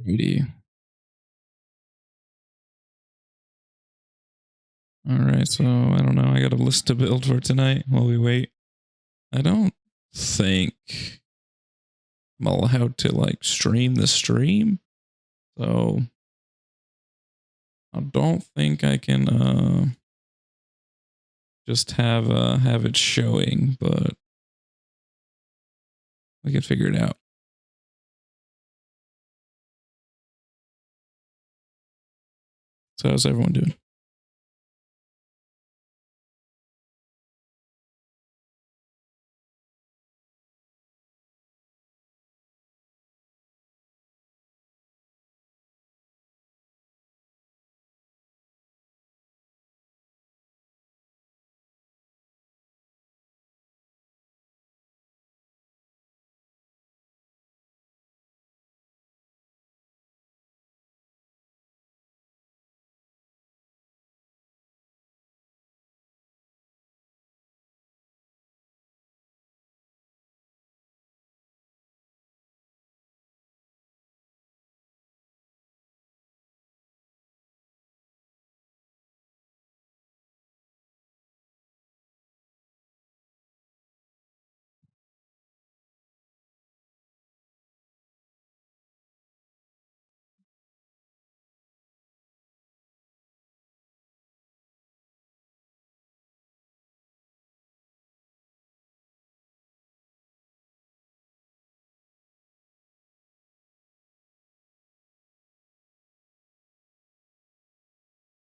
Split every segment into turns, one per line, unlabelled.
Alrighty. Alright, so I don't know. I got a list to build for tonight while we wait. I don't think I'm allowed to like stream the stream. So I don't think I can just have it showing, but we can figure it out. So how's everyone doing?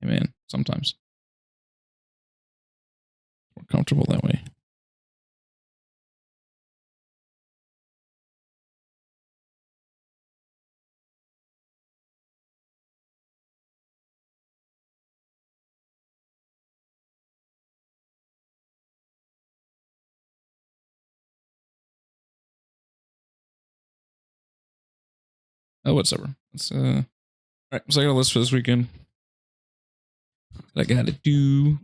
Hey man, sometimes we're comfortable that way. Oh, whatever. Let's all right, so I got a list for this weekend. That I gotta do.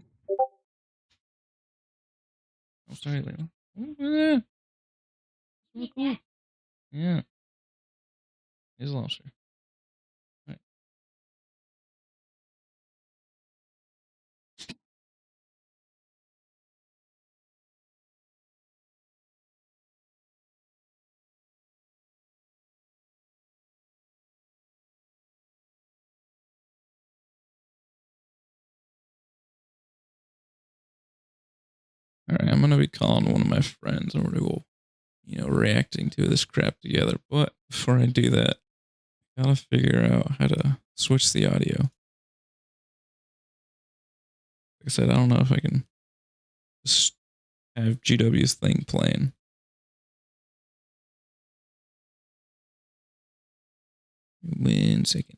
Oh, sorry, Layla. Oh, so cool. Yeah. He's a lobster. All right. All right, I'm gonna be calling one of my friends and we'll, reacting to this crap together. But before I do that, I gotta figure out how to switch the audio. Like I said, I don't know if I can just have GW's thing playing. One second.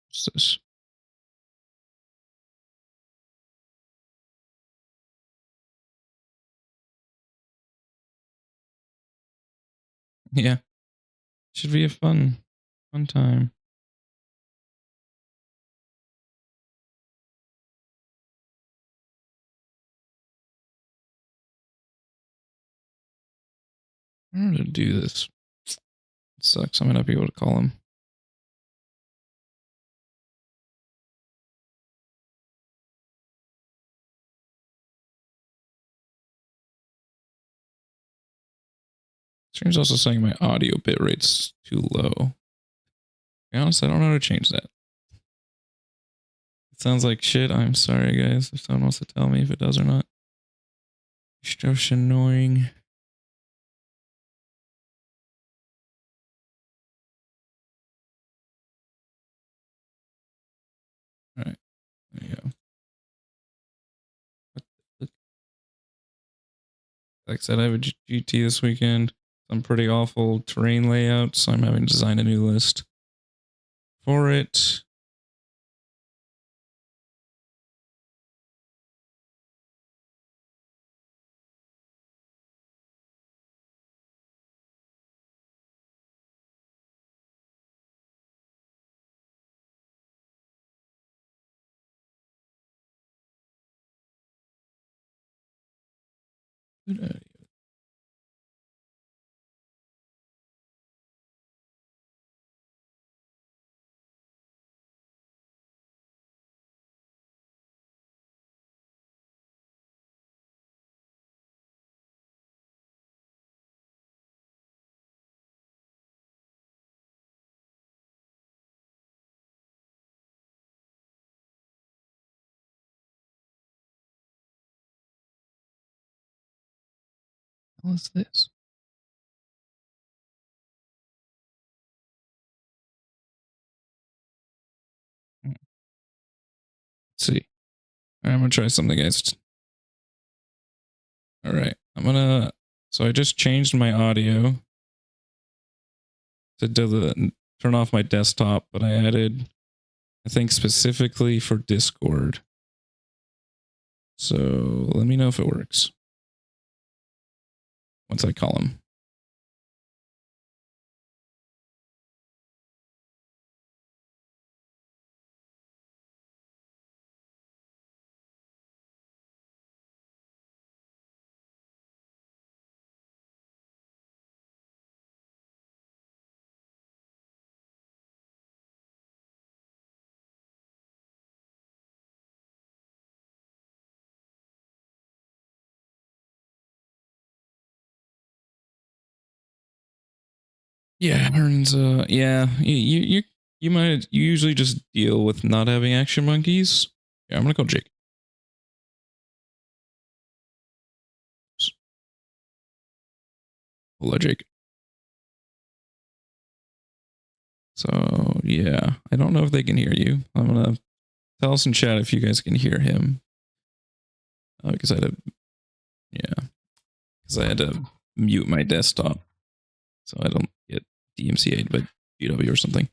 What's this? Yeah. Should be a fun time. I don't know how to do this. It sucks. I might not be able to call him. Stream's also saying my audio bitrate's too low. To be honest, I don't know how to change that. It sounds like shit. I'm sorry, guys, if someone wants to tell me if it does or not. It's just annoying. like I said, I have a GT this weekend. Some pretty awful terrain layouts, so I'm having to design a new list for it. Good idea. What's this? Let's see. All right, I'm gonna try something, guys. All right, so I just changed my audio to turn off my desktop, but I added, I think, specifically for Discord. So let me know if it works once I call him. Yeah, Aaron's you usually just deal with not having action monkeys. Yeah, I'm gonna call Jake. Hello, Jake. So yeah, I don't know if they can hear you. I'm gonna tell us in chat if you guys can hear him. Because I had to mute my desktop so I don't get DMCA'd by GW or something.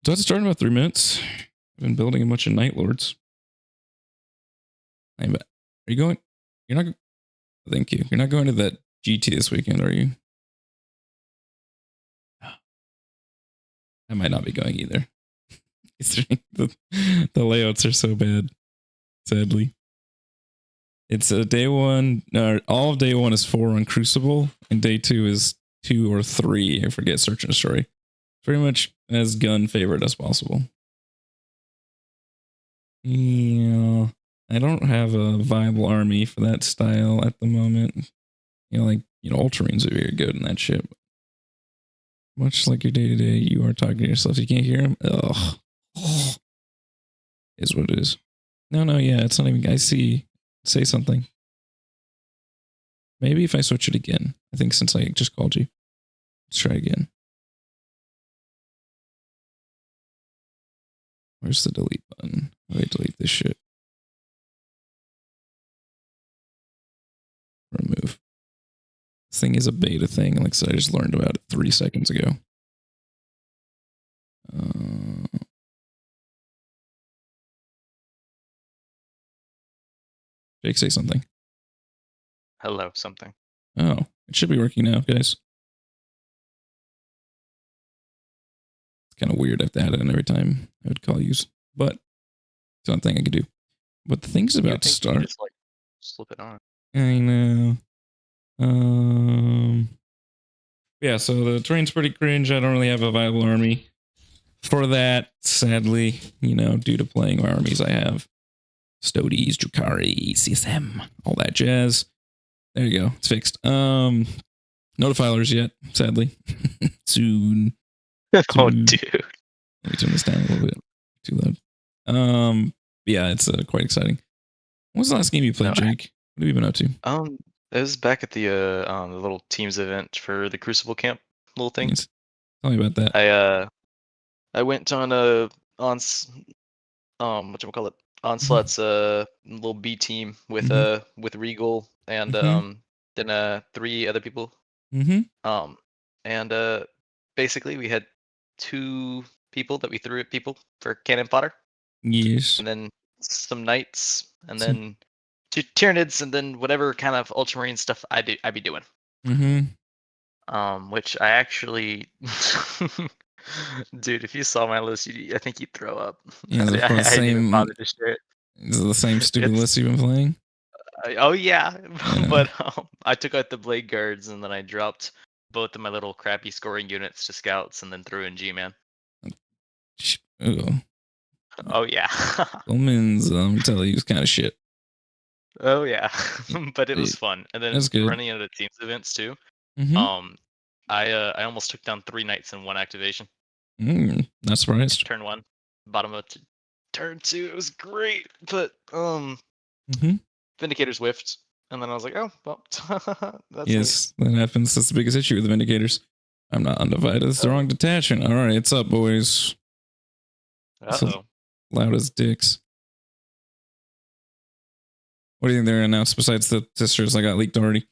So that's start in about 3 minutes. I've been building a bunch of Night Lords. Are you going? You're not. Thank you. You're not going to that GT this weekend, are you? I might not be going either. the layouts are so bad, sadly. It's a day one. All of day one is 4 on Crucible, and day 2 is 2 or 3. I forget. Search and Destroy. Pretty much as gun favorite as possible. Yeah, I don't have a viable army for that style at the moment. Ultramarines are very good in that shit. Much like your day to day, you are talking to yourself. You can't hear him. Ugh. Is what it is. No, yeah, it's not even. I see. Say something. Maybe if I switch it again. I think since I just called you. Let's try again. Where's the delete button? How do I delete this shit? Remove. This thing is a beta thing. Like I said, I just learned about it 3 seconds ago. Jake, say something.
Hello, something.
Oh, it should be working now, guys. It's kind of weird. I have to add it in every time I would call you, but it's one thing I could do. But the thing's about to start.
Just like slip it on.
I know. Yeah, so the terrain's pretty cringe. I don't really have a viable army for that, sadly, due to playing armies I have. Stodes, Drukhari, CSM, all that jazz. There you go. It's fixed. No defilers yet, sadly. Soon.
Oh, dude.
Let me turn this down a little bit. Too loud. Yeah, it's quite exciting. What was the last game you played, Jake? What have you been up to?
It was back at the little teams event for the Crucible camp little thing.
Tell me about that.
I went on whatchamacallit, Onslaught's little B team with Regal and then 3 other people.
Mm-hmm.
And basically we had 2 people that we threw at people for cannon fodder,
Yes.
and then some knights, and
Some,
then 2 Tyranids, and then whatever kind of ultramarine stuff I'd be doing.
mm-hmm.
Which I actually, dude, if you saw my list, I think you'd throw up.
Yeah,
I,
the
I didn't even
same.
bother to share it.
Is it the same stupid
It's
list you've been playing?
oh yeah,
Yeah.
but I took out the blade guards and then I dropped both of my little crappy scoring units to scouts and then threw in G-man.
Oh,
Oh yeah,
Bowman's tell you was kind of shit.
oh yeah, but it was
It-
fun. And then
That's good.
running into teams events too.
Mm-hmm.
Um, I almost took down 3 knights in 1 activation.
Not surprised.
Turn 1, bottom of turn 2. It was great, but
Mm-hmm.
Vindicators whiffed, and then I was like, oh well, that's neat.
Yes, that happens. That's the biggest issue with the Vindicators. I'm not undivided. It's the wrong detachment. All right, it's up, boys. So
Uh-oh.
loud as dicks. What do you think they're announced besides the sisters that got leaked already?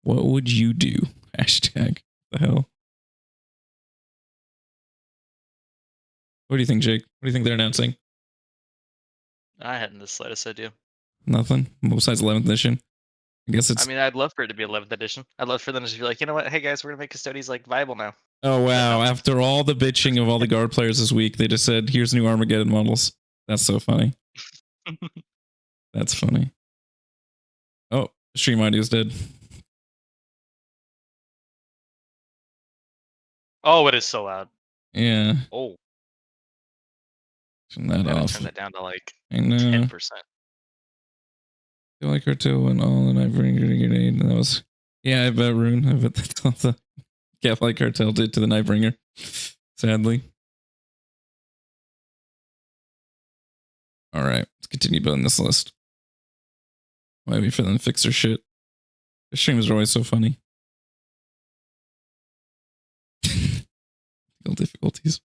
What would you do? Hashtag the hell. What do you think, Jake? What do you think they're announcing?
I hadn't the slightest idea.
Nothing besides 11th edition. I guess it's.
I mean, I'd love for it to be 11th edition. I'd love for them to be like, you know what? Hey guys, we're gonna make custodians like viable now.
Oh wow!
no.
After all the bitching of all the guard players this week, they just said, "Here's new Armageddon models." That's so funny. That's funny. Oh, stream audio is dead.
Oh, it is so loud.
Yeah.
Oh,
Turn that off.
turn that down to like
I know.
10%.
Feel like Cartel went all and I bring a grenade. And that was, yeah, I bet Rune. I bet that's all the Catholic Cartel did to the Nightbringer. Sadly. All right, let's continue building this list. Maybe for them to fix their shit. The streams are always so funny. Difficulties.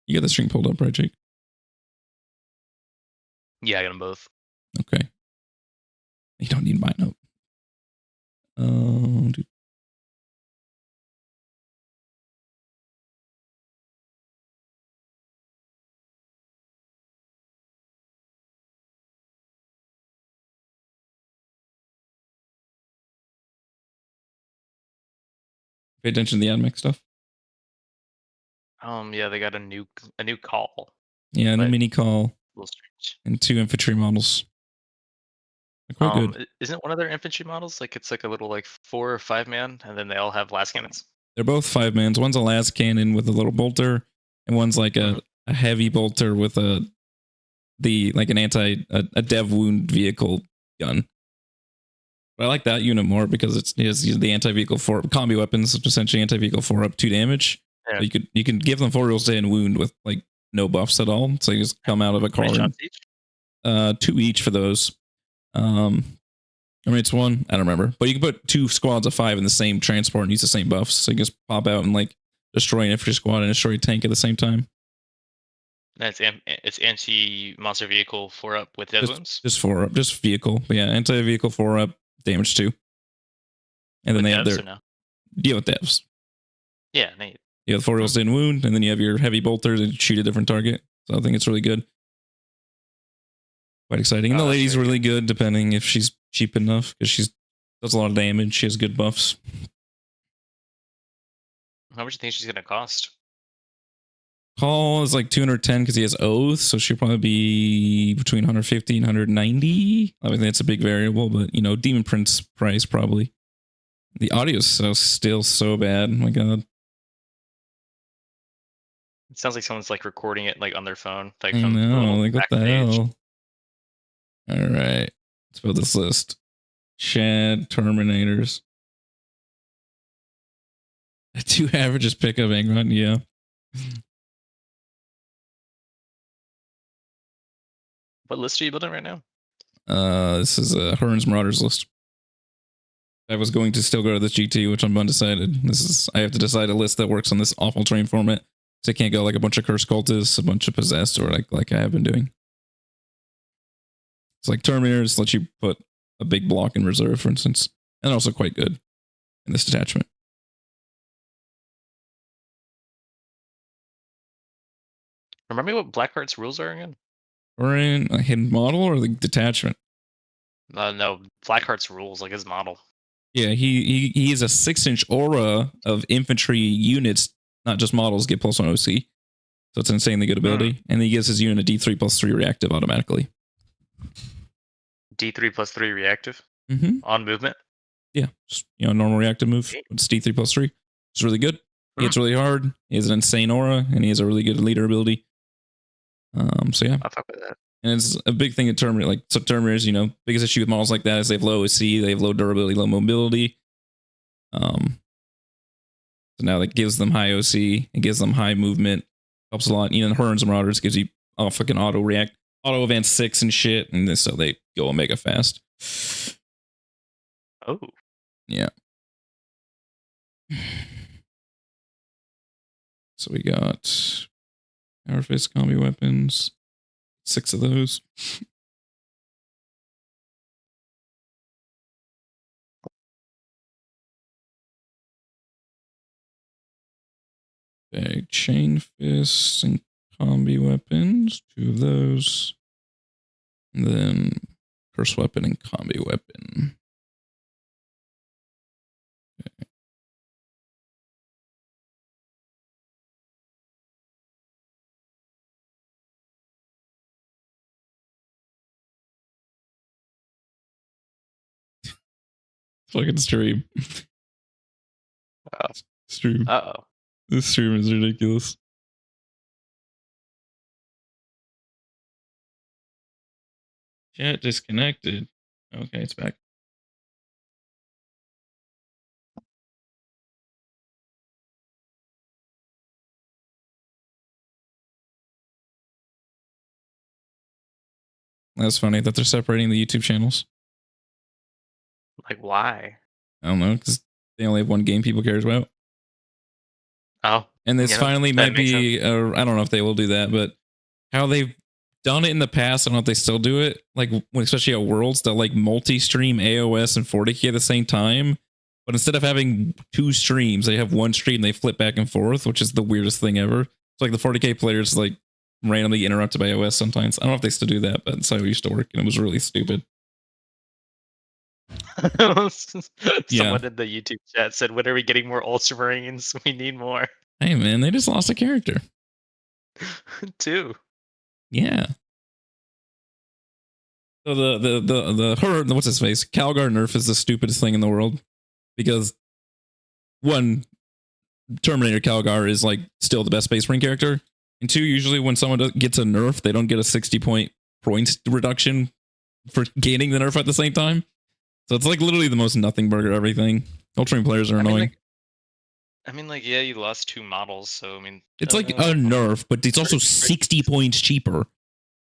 You got the stream pulled up, right, Jake?
Yeah, I got them both.
Okay. You don't need mine up. Dude. Pay attention to the AdMech stuff.
Yeah, they got a new call.
Yeah, and a
But-
mini call
A little strange.
and 2 infantry models. They're quite good.
Isn't one of their infantry models like it's like a little like 4 or 5 man, and then they all have las cannons?
They're both 5-mans. One's a las cannon with a little bolter, and one's like a heavy bolter with a dev wound vehicle gun. But I like that unit more because it has the anti-vehicle 4 combi weapons, which essentially anti-vehicle 4 up 2 damage.
Yeah.
So you can give them 4 rolls to hit and wound with like no buffs at all. So you just come out of a
How many
car.
shots each?
2 each for those. I mean, it's 1. I don't remember, but you can put 2 squads of 5 in the same transport and use the same buffs. So you can just pop out and like destroy an infantry squad and destroy a tank at the same time.
That's it's anti-monster vehicle 4 up with dead wounds.
Just 4 up, just vehicle. But yeah, anti-vehicle 4 up, damage 2. And then
With
they have
devs
their
or no?
deal with devs.
Yeah, Nate.
You have 4 rolls in wound, and then you have your heavy bolters and shoot a different target. So I think it's really good. Quite exciting. And the
Oh, that's
lady's
very
really good, depending if she's cheap enough, because she does a lot of damage. She has good buffs.
How much do you think she's gonna cost?
Call is like 210 because he has oath, so she'll probably be between 150 and 190. I mean, that's a big variable, but you know, Demon Prince price probably. The audio is still so bad. Oh my god.
It sounds like someone's like recording it like on their phone. Like
I
from the
know,
little
like what the
backstage.
hell? All right, let's build this list. Shad Terminators. 2 averages pickup Angron, yeah.
What list are you building right now?
This is a Hearn's Marauders list. I was going to still go to this GT, which I'm undecided. I have to decide a list that works on this awful terrain format. So I can't go like a bunch of cursed cultists, a bunch of possessed, or like I have been doing. It's like Terminators let you put a big block in reserve, for instance, and also quite good in this detachment.
Remind me what Blackheart's rules are again?
Or in a hidden model or the detachment.
No, Blackheart's rules, like his model.
Yeah, he is a 6-inch aura of infantry units, not just models, get +1 OC. So it's an insanely good ability. And he gives his unit a D3+3 reactive automatically.
D3+3 reactive
Mm-hmm.
on movement?
Yeah, just, normal reactive move. It's D3+3. It's really good. He hits really hard. He has an insane aura, and he has a really good leader ability. So yeah.
I'll fuck with that.
And it's a big thing in Terminator. Like, so Terminators, biggest issue with models like that is they have low OC, they have low durability, low mobility. So now that gives them high OC, it gives them high movement, helps a lot. Even Horns and Marauders gives you fucking auto advance 6 and shit, and so they go omega fast.
Oh.
Yeah. So we got Power Fist combi weapons, 6 of those. Okay, Chain Fists and combi weapons, 2 of those. And then Curse Weapon and combi weapon. Okay. Fucking stream. Stream.
Uh-oh.
This stream is ridiculous. Chat disconnected. Okay, it's back. That's funny that they're separating the YouTube channels.
Like, why?
I don't know, because they only have one game people cares about.
Oh.
And this finally might be, I don't know if they will do that, but how they've done it in the past, I don't know if they still do it, like, especially at Worlds, they'll like multi-stream AOS and 40k at the same time. But instead of having 2 streams, they have 1 stream, they flip back and forth, which is the weirdest thing ever. It's like the 40k players like randomly interrupted by AOS sometimes. I don't know if they still do that, but that's how it used to work, and it was really stupid.
Someone in the YouTube chat said, when are we getting more Ultramarines? We need more.
Hey man, they just lost a character.
2.
Yeah. So the what's his face? Calgar nerf is the stupidest thing in the world. Because 1, Terminator Calgar is like still the best Space Marine character. And 2, usually when someone gets a nerf, they don't get a 60 points reduction for gaining the nerf at the same time. So it's like literally the most nothing burger everything. Ultramarine players are annoying.
Yeah, you lost 2 models, so
it's like a nerf, but it's also 60 points cheaper.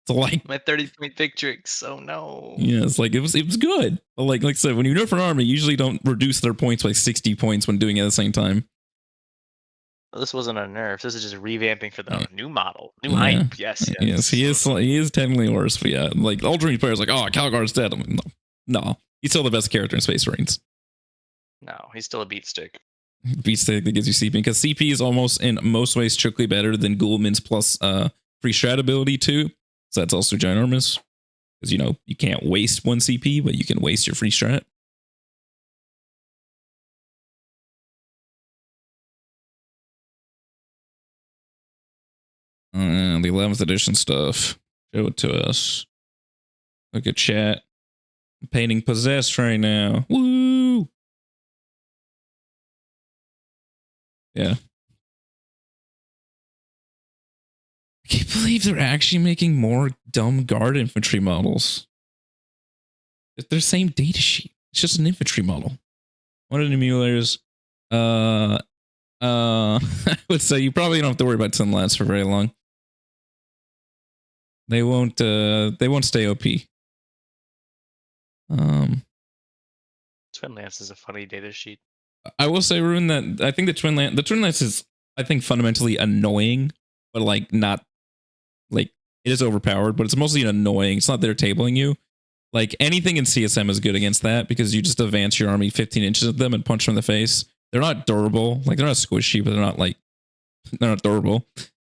So like
my 30-point Victrix. Oh no.
Yeah, it's like it was good. But like I said, when you nerf an army, you usually don't reduce their points by 60 points when doing it at the same time.
Well, this wasn't a nerf. This is just revamping for the new model, new hype. Yes.
He is technically worse, but yeah, like Ultramarine players like, oh, Calgar's dead. No, he's still the best character in Space Marines.
No, he's still a beat stick.
Beat stick that gives you CP, because CP is almost in most ways strictly better than Ghoulman's plus free strat ability too. So that's also ginormous, because you can't waste 1 CP, but you can waste your free strat. The 11th edition stuff. Show it to us. Look at chat. I'm painting possessed right now. Woo! Yeah. I can't believe they're actually making more dumb guard infantry models. It's their same data sheet. It's just an infantry model. One of the emulators. I would say you probably don't have to worry about Twin Lance for very long. They won't stay OP.
Twin Lance is a funny data sheet.
I will say, Rune, that I think the Twin Lance is I think fundamentally annoying, but like not like it is overpowered, but it's mostly annoying. It's not they're tabling you. Like anything in CSM is good against that because you just advance your army 15 inches at them and punch them in the face. They're not durable. Like they're not squishy, but they're not durable.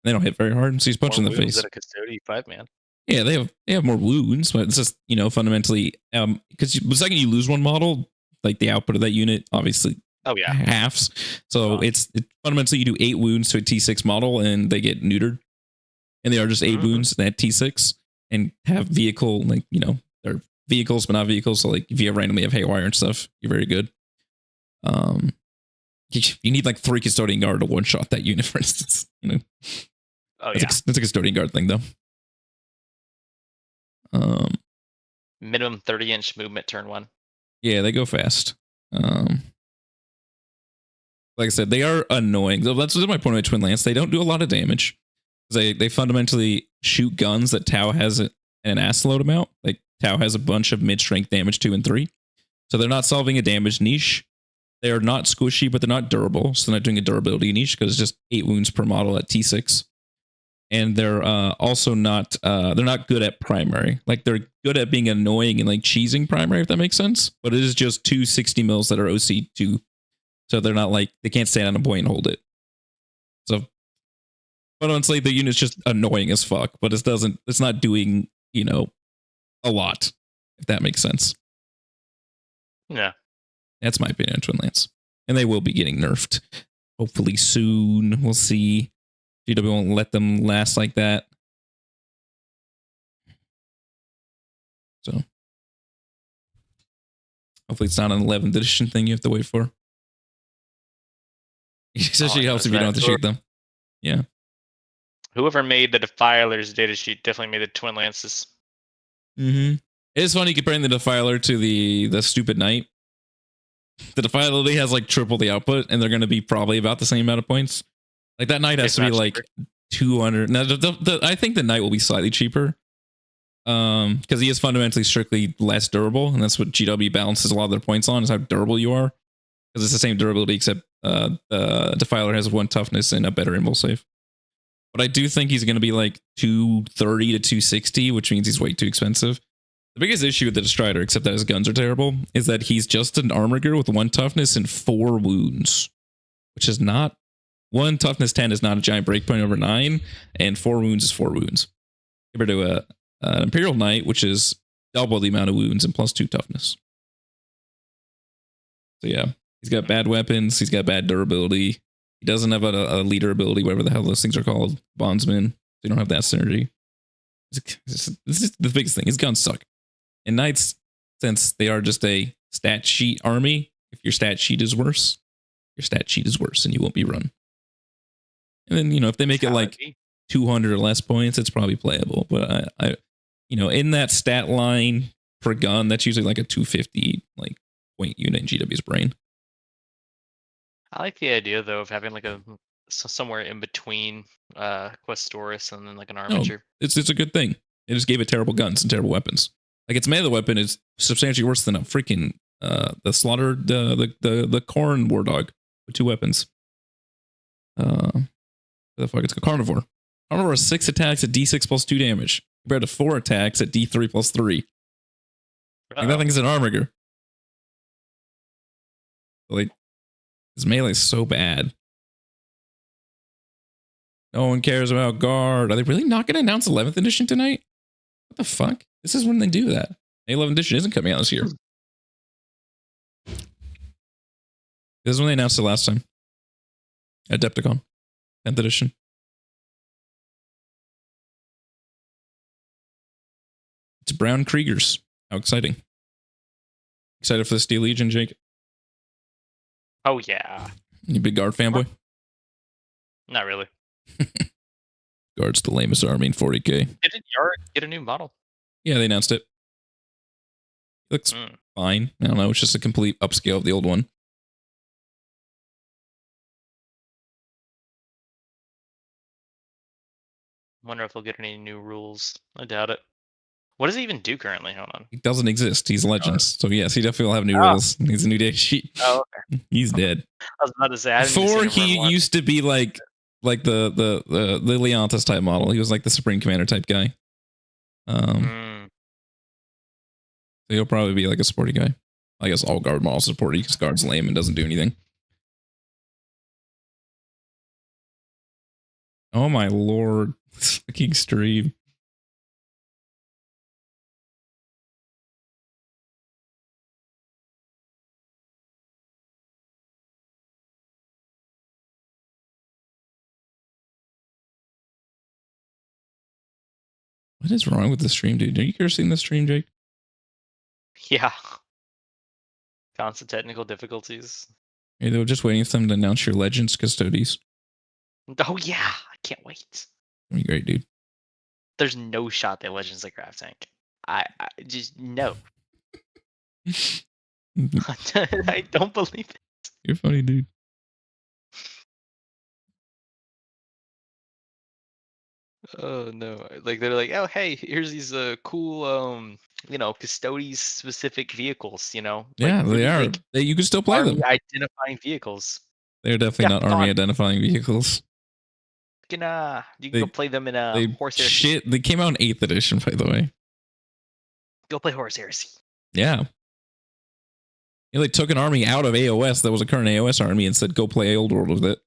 They don't hit very hard, so he's punching in the face.
At a custodian 5-man.
Yeah, they have more wounds, but it's just fundamentally because the second you lose one model, like the output of that unit obviously halves. So it's fundamentally you do 8 wounds to a T6 model and they get neutered, and they are just 8 wounds at T6 and have vehicle they're vehicles but not vehicles. So like if you randomly have haywire and stuff, you're very good. You need like 3 custodian guard to one shot that unit, for instance. That's a custodian guard thing though.
Minimum 30-inch movement turn 1.
Yeah, they go fast. Like I said, they are annoying. So that's my point with Twin Lance. They don't do a lot of damage. They fundamentally shoot guns that Tau has an ass load amount. Like Tau has a bunch of mid-strength damage 2 and 3. So they're not solving a damage niche. They are not squishy, but they're not durable. So they're not doing a durability niche because it's just 8 wounds per model at T6. And they're also not they're not good at primary. Like they're good at being annoying and like cheesing primary, if that makes sense. But it is just 2 60 mils that are OC2. So they're not like they can't stand on a point and hold it. So but honestly, the unit's just annoying as fuck, but it's not doing, a lot, if that makes sense.
Yeah.
That's my opinion on Twin Lance. And they will be getting nerfed. Hopefully soon. We'll see. GW won't let them last like that. So hopefully it's not an 11th edition thing you have to wait for. It especially helps if you don't have to shoot them. Yeah.
Whoever made the Defilers datasheet definitely made the Twin Lances.
Mm-hmm. It is funny comparing the Defiler to the stupid Knight. The Defiler literally has like triple the output, and they're going to be probably about the same amount of points. Like that Knight has to be like 200. Now, I think the Knight will be slightly cheaper, because he is fundamentally strictly less durable, and that's what GW balances a lot of their points on, is how durable you are. Because it's the same durability, except the Defiler has 1 toughness and a better invul save. But I do think he's going to be like 230 to 260, which means he's way too expensive. The biggest issue with the Destrider, except that his guns are terrible, is that he's just an armor gear with 1 toughness and 4 wounds, which is not 1 toughness 10 is not a giant breakpoint over 9, and 4 wounds is 4 wounds. Compared to an Imperial Knight, which is double the amount of wounds and plus 2 toughness. So yeah, he's got bad weapons. He's got bad durability. He doesn't have a leader ability, whatever the hell those things are called, bondsman. They don't have that synergy. This is the biggest thing. His guns suck. And Knights, since they are just a stat sheet army, if your stat sheet is worse, your stat sheet is worse and you won't be run. And then, if they make it like 200 or less points, it's probably playable. But I in that stat line per gun, that's usually like a 250 like point unit in GW's brain.
I like the idea though of having like somewhere in between Questoris and then like an armature.
It's a good thing. It just gave it terrible guns and terrible weapons. Like its melee weapon is substantially worse than a freaking the slaughtered the corn war dog with 2 weapons. The fuck, it's a carnivore. Carnivore has 6 attacks at D6 plus 2 damage compared to 4 attacks at D3 plus 3. Like that thing is an armor gear. Like his melee is so bad. No one cares about guard. Are they really not going to announce 11th edition tonight? What the fuck? This is when they do that. 11th edition isn't coming out this year. This is when they announced it last time. Adpeticon. 10th edition. It's Brown Kriegers. How exciting. Excited for the Steel Legion, Jake?
Oh, yeah.
You big guard fanboy?
Not really.
Guard's the lamest army in 40k.
Didn't Yarick get a new model?
Yeah, they announced it. It looks fine. I don't know. It's just a complete upscale of the old one.
Wonder if they'll get any new rules. I doubt it. What does he even do currently? Hold on.
He doesn't exist. He's Legends. So yes, he definitely will have new rules. He's a new data sheet.
Oh, okay.
He's dead.
I was about to say.
Before he used to be like like the Leontis type model. He was like the Supreme Commander type guy. So he'll probably be like a sporty guy. I guess all guard models are sporty because guard's lame and doesn't do anything. Oh my lord. This fucking stream. What is wrong with the stream, dude? Are you cursing the stream, Jake?
Yeah. Constant technical difficulties.
Hey, they were just waiting for them to announce your Legends Custodes.
Oh yeah, I can't wait.
That'd be great, dude.
There's no shot that Legends the Craft Tank. I just no. I don't believe it.
You're funny, dude.
Oh no! Like they're like, oh hey, here's these cool Custodes specific vehicles.
Yeah,
like
they
really,
are.
like,
You can still play
army
them.
identifying vehicles.
They're definitely
Yeah,
not army identifying vehicles.
You can go play them in Horse Heresy.
Shit, they came out in 8th edition, by the way.
Go play Horse Heresy.
Yeah. They took an army out of AOS that was a current AOS army and said, go play Old World with it.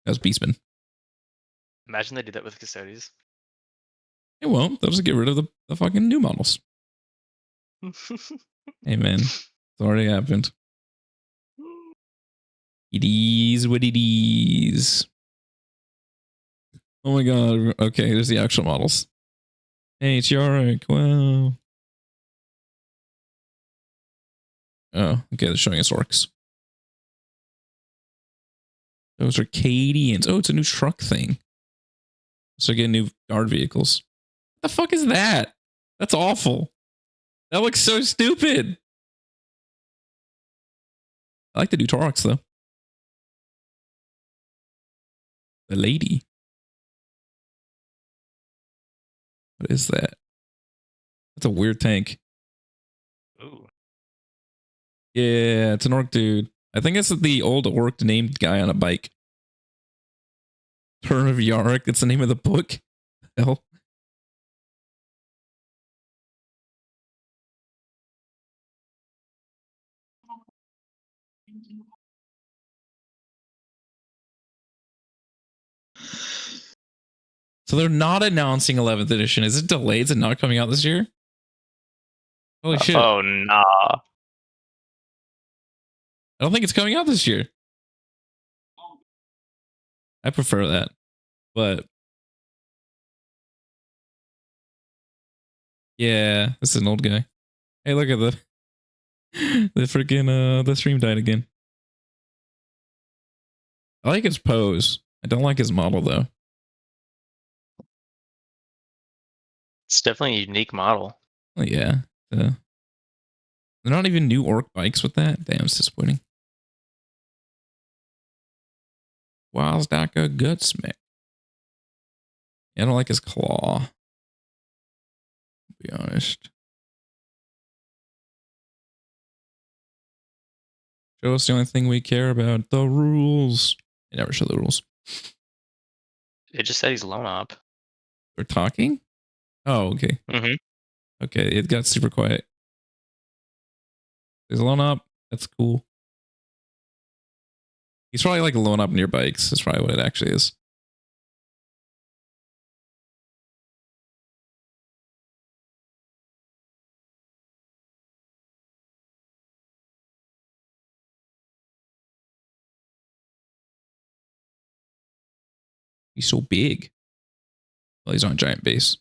That was Beastman.
Imagine they did that with Custodes.
It won't. They'll just get rid of the fucking new models. Hey, man. It's already happened. It is what it is. Oh my god. Okay, there's the actual models. Hey, it's Yorick. Wow. Oh, okay, they're showing us orcs. Those are Cadians. Oh, it's a new truck thing. So get new guard vehicles. What the fuck is that? That's awful. That looks so stupid. I like the new Taurox, though. The lady. What is that? That's a weird tank.
Ooh.
Yeah, it's an orc dude. I think it's the old orc named guy on a bike. Turn of Yorick. It's the name of the book. Hell. So they're not announcing 11th edition. Is it delayed? Is it not coming out this year? Holy shit.
Oh, nah.
I don't think it's coming out this year. I prefer that. But yeah, this is an old guy. Hey, look at the freaking the stream died again. I like his pose. I don't like his model though.
It's definitely a unique model.
Oh, yeah. They're not even new orc bikes with that. Damn, it's disappointing. Why's that a gutsmith? I don't like his claw. To be honest. Show us the only thing we care about. The rules. They never show the rules.
It just said he's loan op.
They're talking? Oh, okay.
Mm-hmm.
Okay, it got super quiet. He's loan up. That's cool. He's probably like loan up near bikes. That's probably what it actually is. He's so big. Well, he's on a giant base.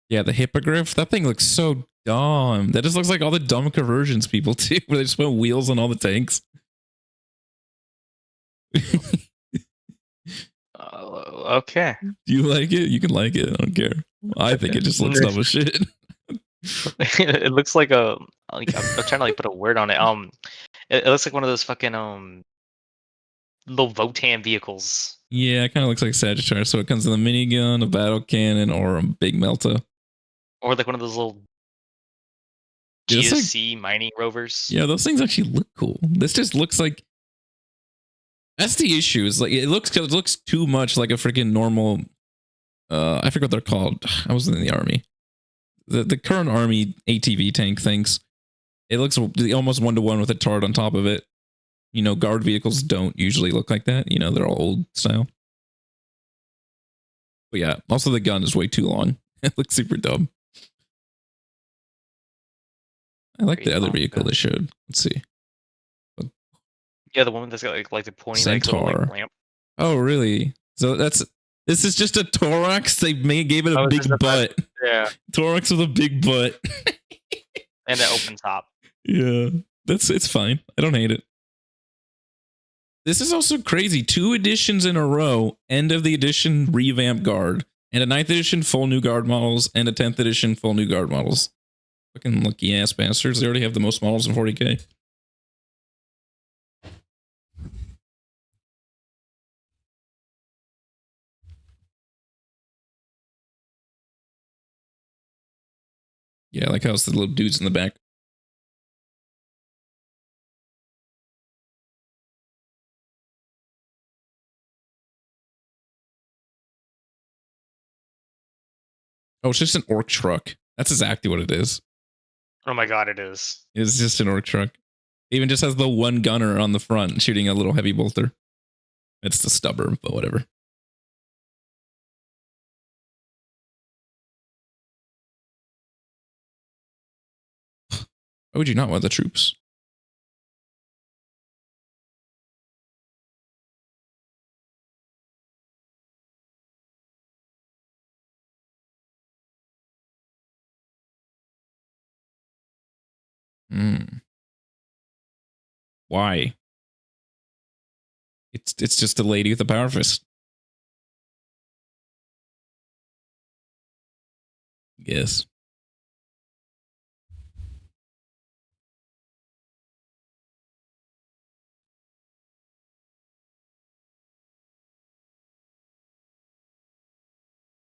Yeah, the hippogriff. That thing looks so dumb. That just looks like all the dumb conversions people do, where they just put wheels on all the tanks.
Okay.
Do you like it? You can like it. I don't care. I think it just looks dumb as shit.
It looks like I'm trying to like put a word on it. It looks like one of those fucking little Votan vehicles.
Yeah, it kind of looks like Sagittarius. So it comes with a minigun, a battle cannon, or a big melta.
Or like one of those little GSC mining rovers.
Yeah, those things actually look cool. This just looks like That's the issue. Is like it looks too much like a freaking normal. I forget what they're called. I was in the army. The current army ATV tank things. It looks almost 1-to-1 with a turret on top of it. You know, guard vehicles don't usually look like that. You know, they're all old style. But yeah, also the gun is way too long. It looks super dumb. I like the other vehicle they showed. Let's see.
Yeah, the one that's got like the pointy like, little like lamp.
Oh, really? So this is just a thorax. They gave it a big butt.
Yeah,
thorax with a big butt.
And an open top.
Yeah, it's fine. I don't hate it. This is also crazy. 2 editions in a row. End of the edition revamp guard, and a 9th edition full new guard models, and a 10th edition full new guard models. Fucking lucky ass bastards. They already have the most models in 40K. Yeah, I like how it's the little dudes in the back. Oh, it's just an orc truck. That's exactly what it is.
Oh my god, it is.
It's just an orc truck. It even just has the one gunner on the front shooting a little heavy bolter. It's the stubber, but whatever. Why would you not want the troops? Why? It's just a lady with a power fist. Yes.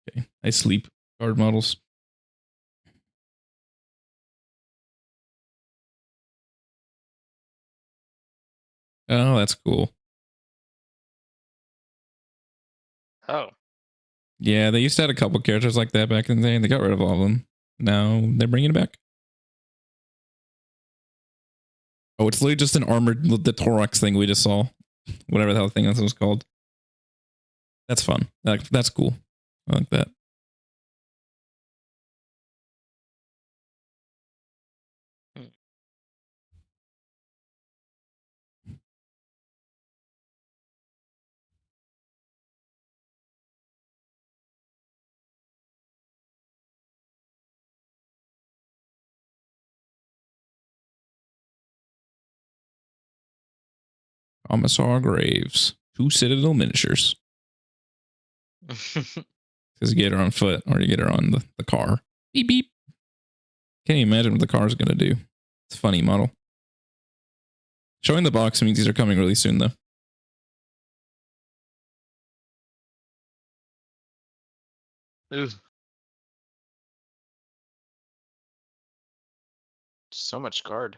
Okay. I sleep guard models. Oh, that's cool.
Oh.
Yeah, they used to have a couple characters like that back in the day, and they got rid of all of them. Now they're bringing it back. Oh, it's literally just an armored, the thorax thing we just saw. Whatever the hell thing that was called. That's fun. That's cool. I like that. Commissar Graves. 2 Citadel miniatures. Because you get her on foot or you get her on the car. Beep, beep. Can't even imagine what the car is going to do. It's a funny model. Showing the box means these are coming really soon, though.
Ooh. So much guard.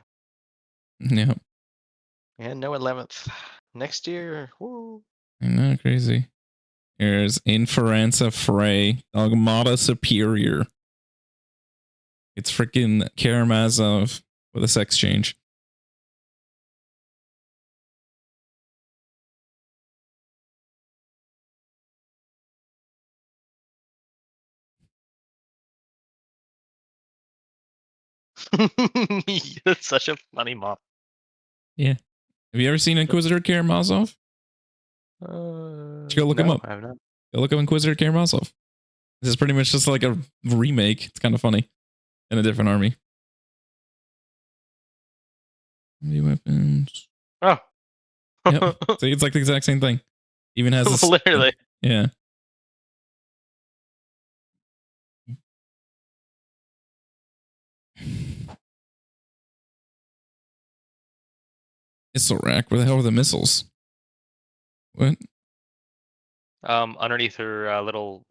Yeah.
And no 11th. Next year. Woo.
I know, crazy. Here's Inferenza Frey, Armada Superior. It's freaking Karamazov with a sex change.
That's such a funny mom.
Yeah. Have you ever seen Inquisitor Karamazov? Go look him up.
I have not.
Go look up Inquisitor Karamazov. This is pretty much just like a remake. It's kind of funny. In a different army. New weapons.
Oh.
Yep. So it's like the exact same thing. Even has this,
literally.
Yeah. Missile rack. Where the hell are the missiles? What?
Underneath her little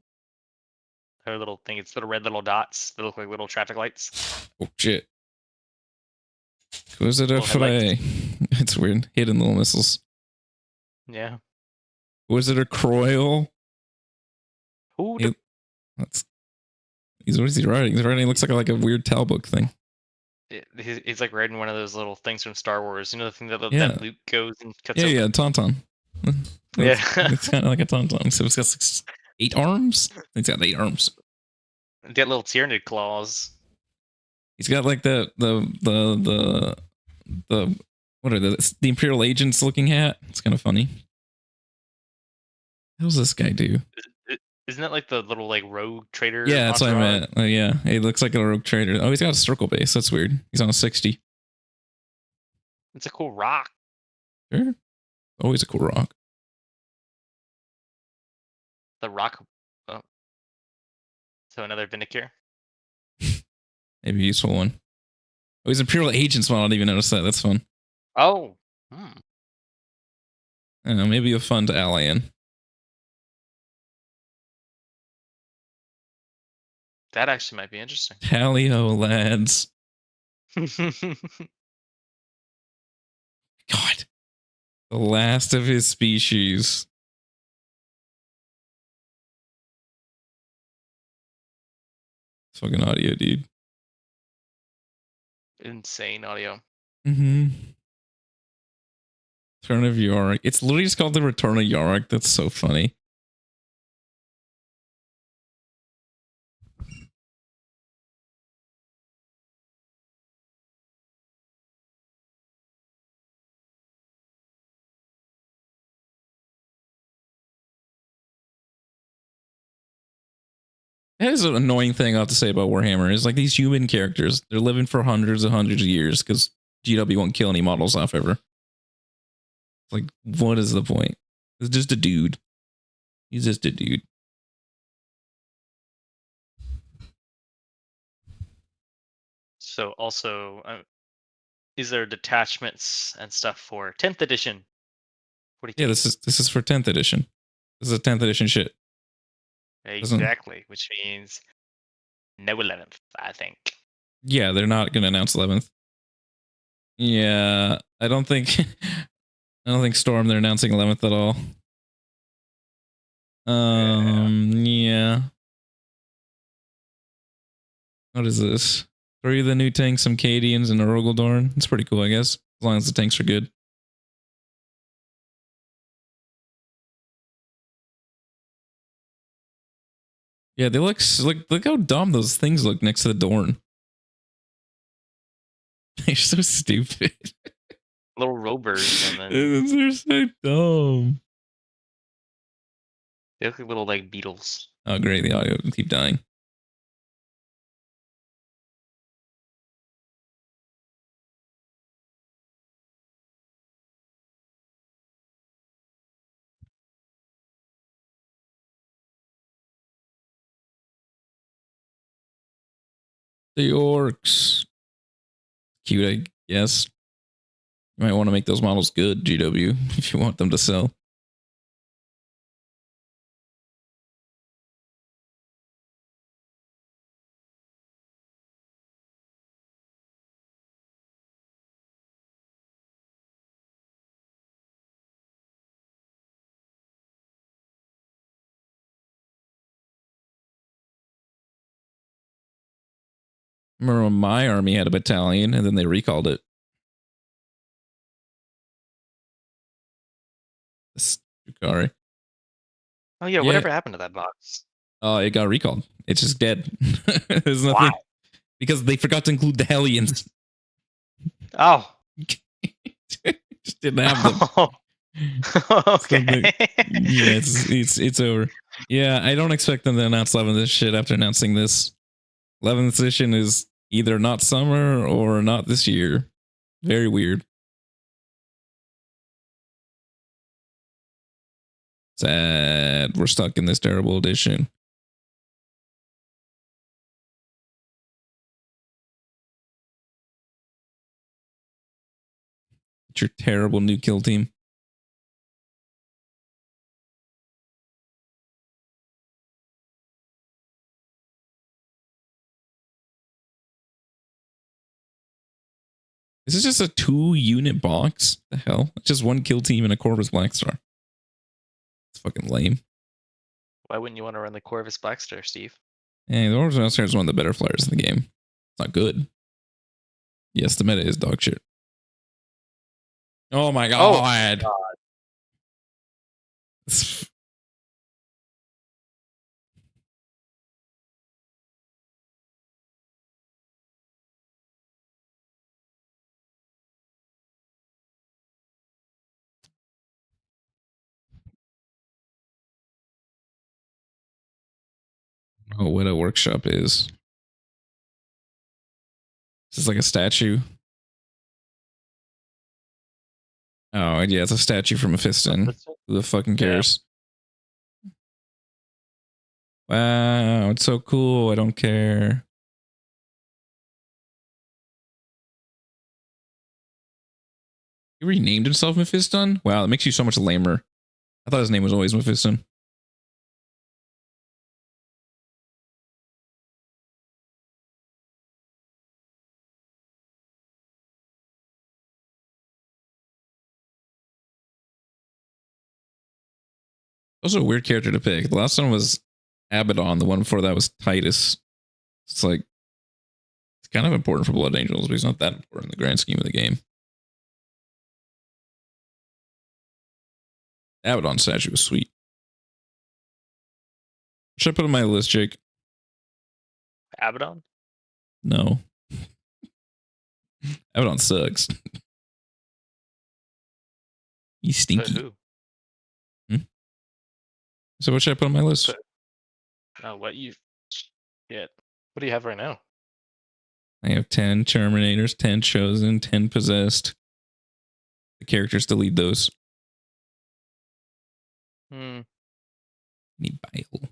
thing, it's little red little dots that look like little traffic lights.
Oh shit. Inquisitor Frey. It's weird. Hidden little missiles.
Yeah.
Was it a Croyle?
Who?
He, that's, what is he writing? He's writing. It looks like a weird Talbook thing.
He's like writing one of those little things from Star Wars. You know the thing that
Yeah.
that Luke goes and cuts
Yeah,
open.
yeah, Tauntaun.
Yeah.
It's kind of like a Tauntaun. So it's got 8 arms. It's got 8 arms.
Get little Tyranid claws.
He's got like the what are the Imperial Agents looking hat. It's kind of funny. What does this guy do?
Isn't that like the little like rogue trader?
Yeah, that's what I
entourage?
meant. Yeah, it looks like a rogue trader. Oh, he's got a circle base. That's weird. He's on a 60.
It's a cool rock.
Sure. Always a cool rock.
The rock. Oh. So another Vindicare.
Maybe a useful one. Oh, he's Imperial Agents one. I didn't even notice that. That's fun.
Oh.
I don't know, maybe a fun to ally in.
That actually might be interesting.
Paleo lads. God. The last of his species. It's fucking audio, dude.
Insane audio.
Mm-hmm. Return of Yorick. It's literally just called the Return of Yorick. That's so funny. That is an annoying thing I have to say about Warhammer is like these human characters, they're living for hundreds and hundreds of years because GW won't kill any models off ever. Like, what is the point? It's just a dude. He's just a dude.
So also, is there detachments and stuff for 10th edition?
Yeah, this is for 10th edition. This is a 10th edition shit.
Exactly, which means no 11th, I think.
Yeah, they're not going to announce 11th. Yeah, I don't think Storm they're announcing 11th at all. Yeah. What is this? 3 of the new tanks, some Cadians and a Rogaldorn. It's pretty cool, I guess, as long as the tanks are good. Yeah, they look how dumb those things look next to the Dorn. They're so stupid.
Little rovers, and then
They're so dumb.
they look like little like beetles.
Oh, great! The audio will keep dying. The orcs. Cute, I guess. You might want to make those models good, GW, if you want them to sell. Remember when my army had a battalion and then they recalled it. Stukari.
Oh yeah, whatever happened to that box?
Oh, it got recalled. It's just dead. There's nothing.
Wow.
Because they forgot to include the Hellions.
Oh.
Just didn't have them.
Okay.
Yeah, it's over. Yeah, I don't expect them to announce 11th this shit after announcing this. 11th edition is either not summer or not this year. Very weird. Sad. We're stuck in this terrible edition. It's your terrible new kill team. This is just a 2-unit box. The hell? It's just 1 kill team and a Corvus Blackstar. fucking lame.
Why wouldn't you want to run the Corvus Blackstar, Steve?
Hey, the Orbital Blackstar is one of the better flyers in the game. It's not good. Yes, the meta is dog shit. Oh my god. Oh, what a workshop is. This is like a statue. Oh, yeah, it's a statue from Mephiston. Who the fucking cares? Yeah. Wow, it's so cool. I don't care. He renamed himself Mephiston? Wow, it makes you so much lamer. I thought his name was always Mephiston. Also a weird character to pick. The last one was Abaddon. The one before that was Titus. It's like, it's kind of important for Blood Angels, but he's not that important in the grand scheme of the game. Abaddon statue was sweet. Should I put on my list, Jake?
Abaddon?
No. Abaddon sucks. He's stinky.
Who?
So what should I put on my list?
What you... Shit. What do you have right now?
I have 10 Terminators, 10 Chosen, 10 Possessed. The characters to lead those. Need Bile.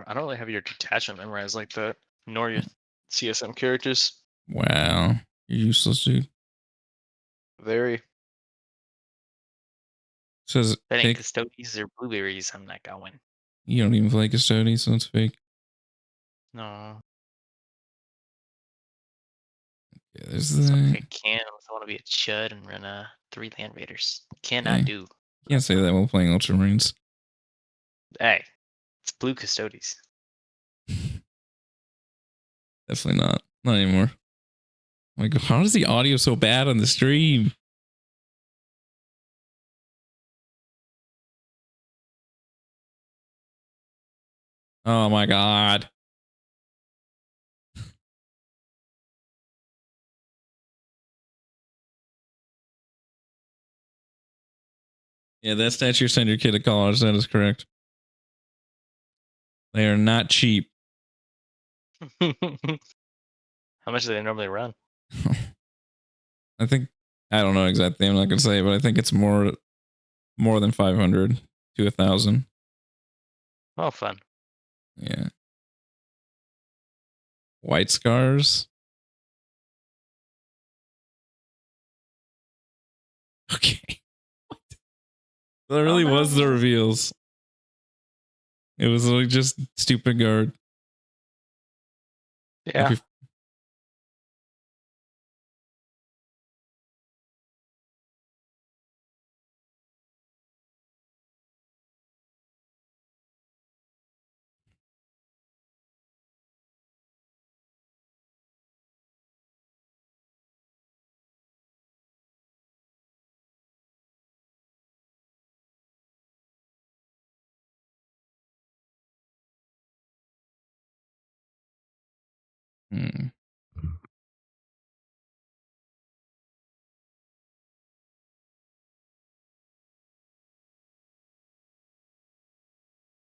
I don't really have your detachment memorized like that, nor your CSM characters.
Wow. You're useless, dude.
Very.
Says
That ain't Custodes or Blueberries, I'm not going.
You don't even play Custodes, so it's fake.
No.
Yeah, there's
So
the...
I can't. I want to be a chud and run 3 Land Raiders. Cannot do.
Can't say that while playing Ultramarines.
Hey, it's Blue Custodes.
Definitely not. Not anymore. Like, how is the audio so bad on the stream? Oh my god. Yeah, that statue send your kid to college. That is correct. They are not cheap.
How much do they normally run?
I think, I don't know exactly. I'm not going to say, but I think it's more than 500 to 1,000.
Oh, fun.
Yeah. White Scars. Okay. What? That really was the reveals. It was like just stupid guard.
Yeah.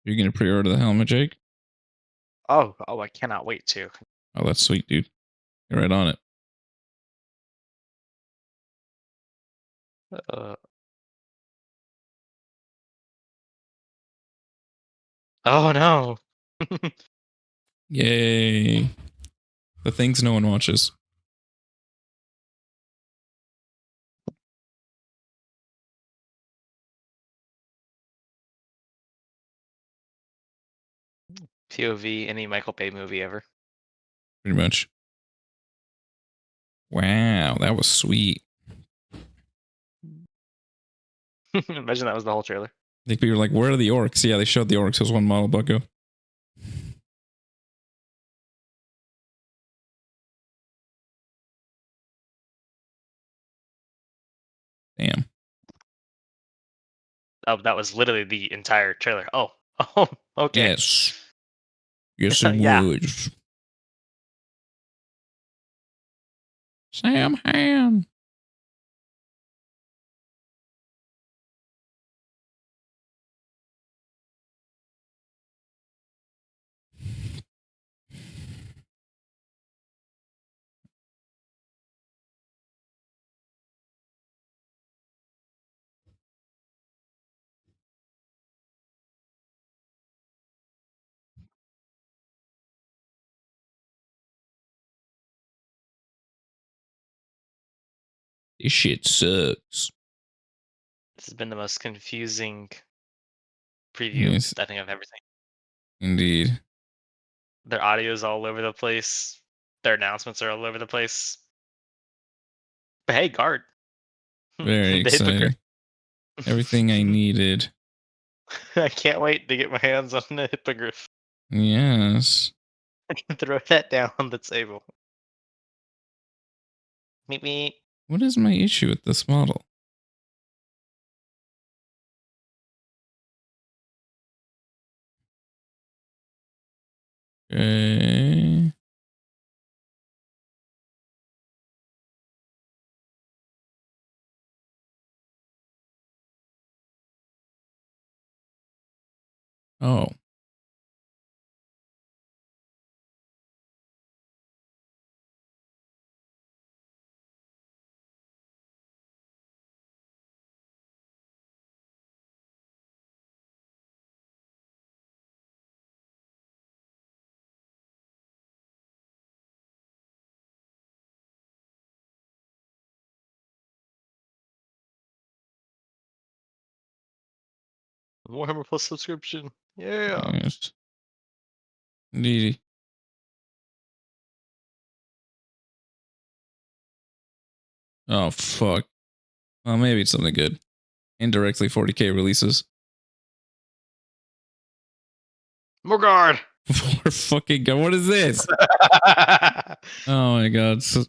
You're going to pre-order the helmet, Jake?
Oh, I cannot wait to.
Oh, that's sweet, dude. You're right on it.
Oh no.
Yay. The things no one watches.
POV, any Michael Bay movie ever.
Pretty much. Wow, that was sweet.
Imagine that was the whole trailer.
I think people were like, where are the orcs? Yeah, they showed the orcs. It was one model bucko. Damn.
Oh, that was literally the entire trailer. Oh, oh, okay.
Yes. Yes, it
Yeah.
was. Sam Ham. This shit sucks.
This has been the most confusing preview
Yes,
I think of everything.
indeed.
Their audio's all over the place. Their announcements are all over the place. But hey, guard.
Very
The hippogriff.
exciting. Everything I needed.
I can't wait to get my hands on the hippogriff.
Yes.
I can throw that down on the table. Meet me.
What is my issue with this model? Okay. Oh.
Warhammer Plus subscription. Yeah.
Yes. Indeed. Oh, fuck. Well, maybe it's something good. Indirectly 40k releases.
More guard.
For fucking god. What is this? Oh my god. So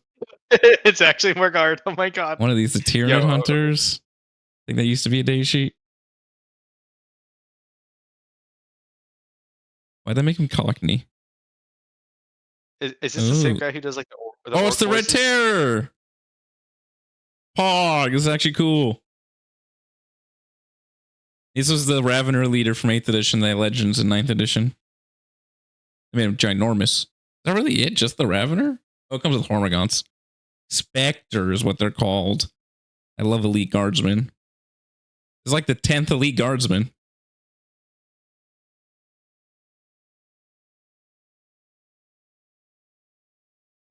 It's actually more guard. Oh my god.
one of these, the Tyranid
Yo.
Hunters. I think that used to be a day sheet. Why'd they make him Cockney?
Is this the same guy who does like the
Oh, it's the Red
voices?
Terror. Pog. This is actually cool. This was the Ravener leader from 8th edition, the Legends in 9th edition. I mean, ginormous. Is that really it? Just the Ravener? Oh, it comes with Hormagaunts. Spectre is what they're called. I love Elite Guardsmen. It's like the 10th Elite Guardsman.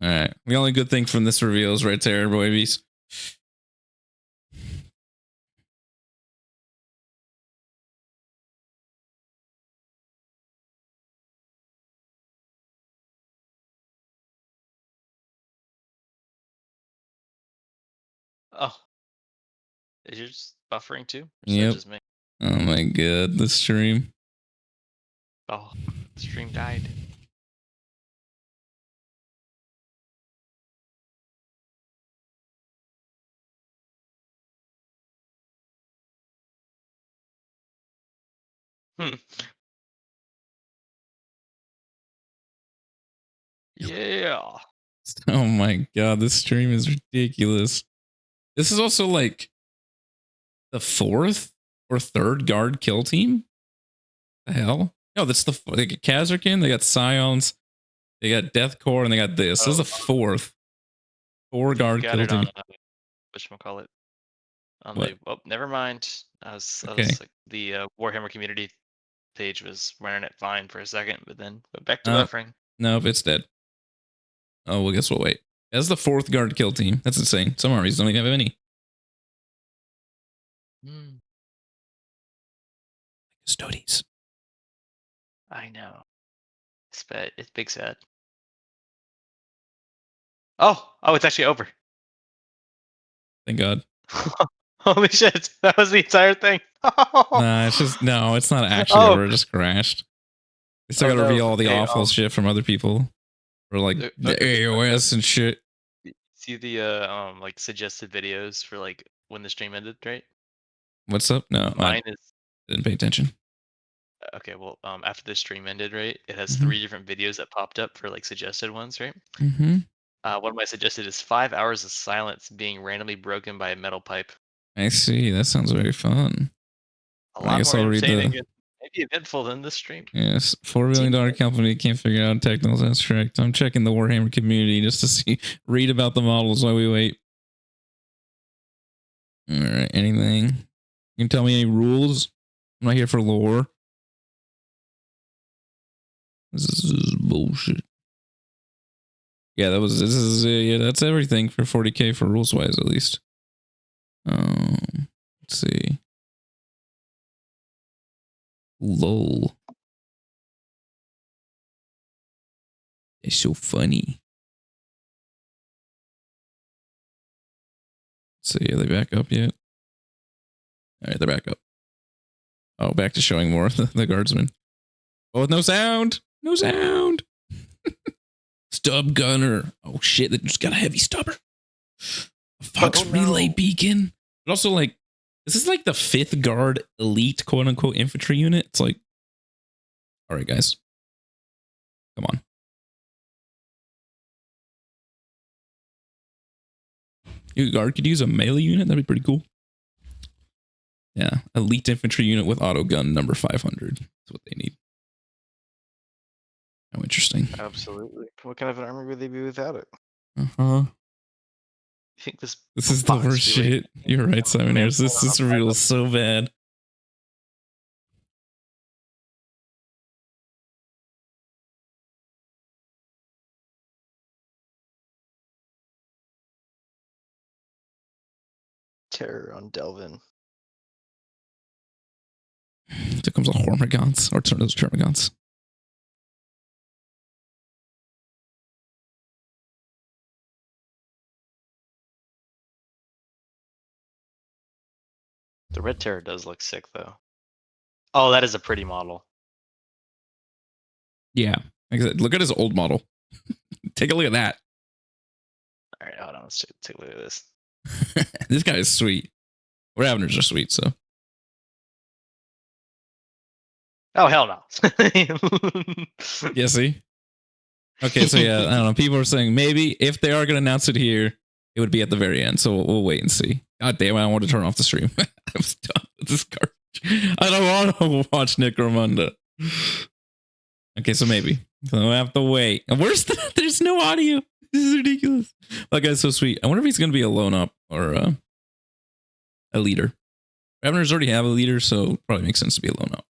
Alright. The only good thing from this reveal is Red Terror, babies.
Oh. Is yours buffering too? Or is that
Yep.
just me?
Oh my god, the stream.
Oh, the stream died. Hmm. Yeah.
Oh my god, this stream is ridiculous. This is also like the 4th or 3rd guard kill team? The hell? No, that's they got Kazarkin, they got Scions, they got Deathcore, and they got this. This is the 4th. 4 guard
Got
kill
it on
team.
whatchamacallit. On
What?
the never mind. I
Okay.
was like the Warhammer community page was running it fine for a second, but then went back to buffering.
No, if it's dead. Oh, well, guess we'll wait. That's the 4th guard kill team. That's insane. Some armies don't even have any. Custodies.
I know. It's big sad. Oh, it's actually over.
Thank God.
Holy shit! That was the entire thing.
Nah, it's just no, it's not actually
Oh,
over. It just crashed. They still
oh
got to
no.
reveal all the
Hey,
awful shit from other people, or like the
okay.
AOS and shit.
See the like suggested videos for like when the stream ended, right?
What's up? No, I
Mine is
didn't pay attention.
okay. Well, after the stream ended, right? It has
Mm-hmm.
3 different videos that popped up for like suggested ones, right?
Mm-hmm.
One of my suggested is 5 hours of silence being randomly broken by a metal pipe.
I see. That sounds very fun.
A
I
lot
guess
more
I'll read
entertaining
the
and maybe eventful than this stream.
yes. $4 billion company can't figure out technicals. That's correct. I'm checking the Warhammer community just to see read about the models while we wait. All right. Anything? You can tell me any rules. I'm not here for lore. This is bullshit. Yeah, this is yeah, that's everything for 40K for rules wise at least. Let's see. Lol. It's so funny. Let's see, are they back up yet? All right, they're back up. Oh, back to showing more of the guardsmen. Oh, with no sound. No sound. Stub gunner. Oh shit, they just got a heavy stubber. A Fox relay beacon. But also like, this is like the 5th guard elite quote unquote infantry unit. It's like, all right, guys. Come on. Your guard could use a melee unit. That'd be pretty cool. Yeah. Elite infantry unit with auto gun number 500. That's what they need. Oh, interesting.
Absolutely. What kind of an army would they be without it?
Uh-huh.
I think this
This is the
Fox
worst
relay
shit. You're right, Simon. This reveal is so bad.
Terror on Delvin.
Here comes the Hormigons, or those Termagants.
The Red Terror does look sick though. Oh, that is a pretty model.
Yeah. Like I said, look at his old model. Take a look at that.
All right, hold on. Let's take a look at this.
This guy is sweet. Raveners are sweet, so.
Oh hell no.
Yeah, see? Okay, so yeah, I don't know. People are saying maybe if they are going to announce it here, it would be at the very end. So we'll wait and see. God damn, I don't want to turn off the stream. I'm done with this garbage. I don't want to watch Necromunda. Okay, so maybe. So we'll have to wait. And there's no audio. This is ridiculous. That guy's so sweet. I wonder if he's going to be a lone up or a leader. Raveners already have a leader, so it probably makes sense to be a lone up.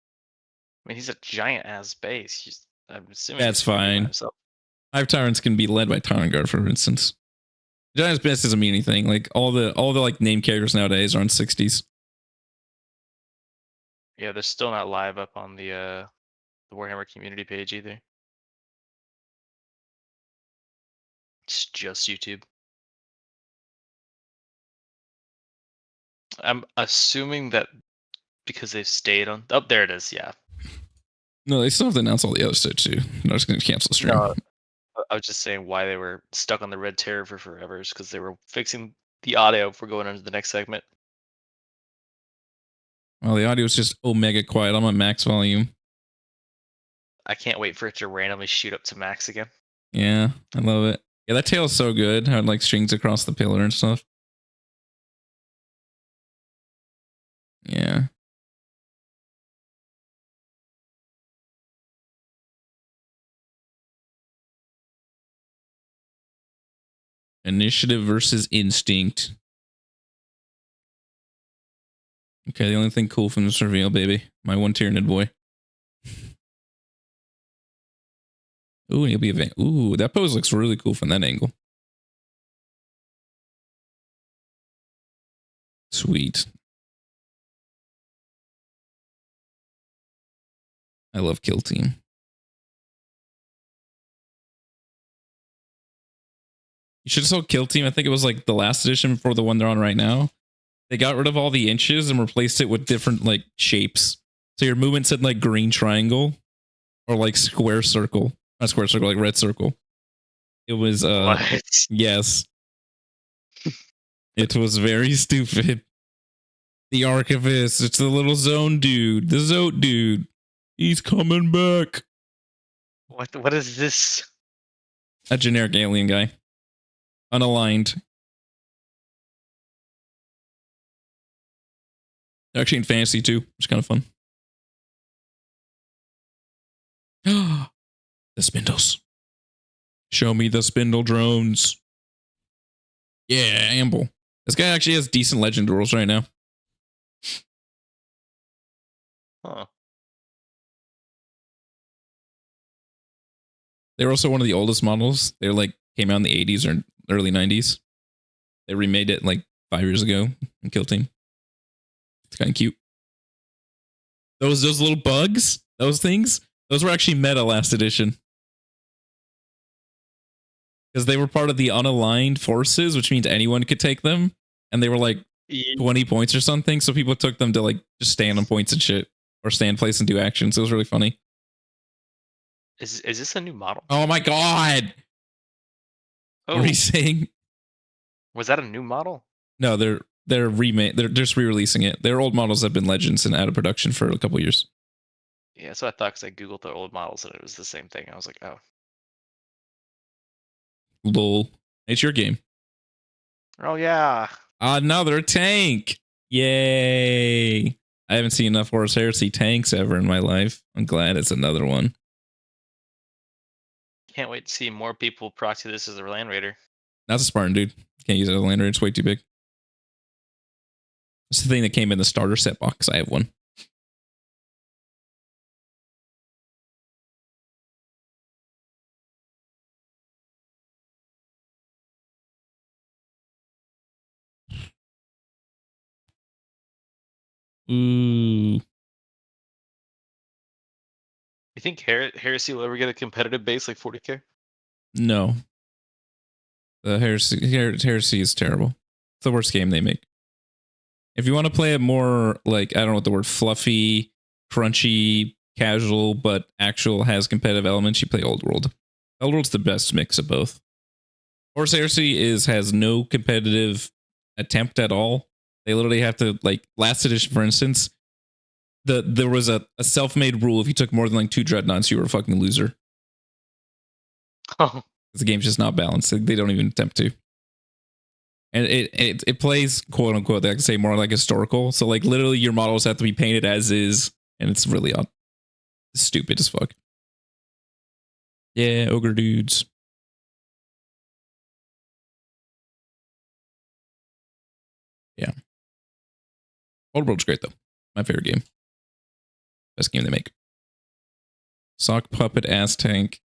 I mean, he's a giant ass base. I'm assuming
That's
he's gonna be by
fine.
himself.
5 Tyrants can be led by Tyrant Guard, for instance. Giant's best doesn't mean anything. Like all the like name characters nowadays are on 60s.
Yeah, they're still not live up on the Warhammer community page either. It's just YouTube. I'm assuming that because they've stayed on. Oh, there it is. Yeah.
No, they still have to announce all the other stuff too. I'm just going to cancel the stream.
No, I was just saying why they were stuck on the Red Terror for forever is because they were fixing the audio for going into the next segment.
Well, the audio is just omega quiet. I'm on max volume.
I can't wait for it to randomly shoot up to max again.
Yeah, I love it. Yeah, that tail is so good. How it like strings across the pillar and stuff. Yeah. Initiative versus instinct. Okay, the only thing cool from this reveal, baby. My one Tyranid boy. Ooh, he'll be a ooh, that pose looks really cool from that angle. Sweet. I love Kill Team. You should have saw Kill Team. I think it was like the last edition before the one they're on right now. They got rid of all the inches and replaced it with different like shapes. So your movement said like green triangle or like square circle. Not square circle, like red circle. It was
What?
yes. It was very stupid. The archivist, it's the little zone dude, the Zote dude. He's coming back.
What is this?
A generic alien guy. Unaligned. Actually in fantasy too, which is kind of fun. The spindles. Show me the spindle drones. Yeah, Amble. This guy actually has decent legend rules right now.
Huh.
They're also one of the oldest models. They're like came out in the 80s or early 90s. They remade it like 5 years ago in Kill Team. It's kind of cute. Those little bugs, those things, those were actually meta last edition. Because they were part of the unaligned forces, which means anyone could take them. And they were like 20 points or something. So people took them to like just stand on points and shit. Or stand place and do actions. It was really funny.
Is this a new model?
Oh my god!
Oh,
What are you saying?
was that a new model?
No, they're remade. They're just re-releasing it. Their old models have been legends and out of production for a couple years.
Yeah, so I thought because I googled the old models and it was the same thing. I was like, oh,
Lol. It's your game.
oh yeah.
Another tank. Yay. I haven't seen enough Horus Heresy tanks ever in my life. I'm glad it's another one.
Can't wait to see more people proxy this as a Land Raider.
That's a Spartan, dude. Can't use it as a Land Raider. It's way too big. It's the thing that came in the starter set box. I have one. Ooh.
You think Heresy will ever get a competitive base like 40k?
No. The Heresy is terrible. It's the worst game they make. If you want to play it more like, I don't know what the word, fluffy, crunchy, casual, but actual has competitive elements, you play Old World. Old World's the best mix of both. Horus Heresy has no competitive attempt at all. They literally have to, like, last edition, for instance, there was a self-made rule. If you took more than like 2 dreadnoughts, you were a fucking loser.
Oh,
The game's just not balanced. They don't even attempt to. And it plays, quote unquote, I can say more like historical. So like literally your models have to be painted as is, and it's really odd. Stupid as fuck. Yeah, ogre dudes. Yeah. Old World's great though. My favorite game. Best game they make. Sock puppet ass tank.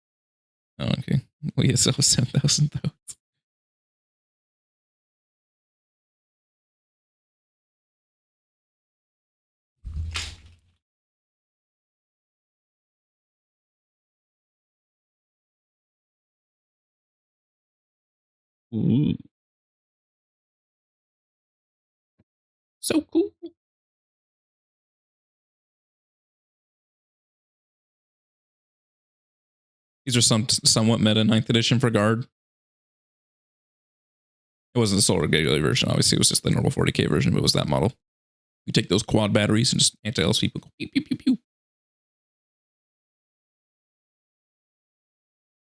Oh, okay. Well, yes, that was 7,000 though. Ooh. So cool. These are somewhat meta 9th edition for guard. It wasn't the solar regular version, obviously. It was just the normal 40k version, but it was that model. You take those quad batteries and just anti-LS people go pew, pew, pew, pew.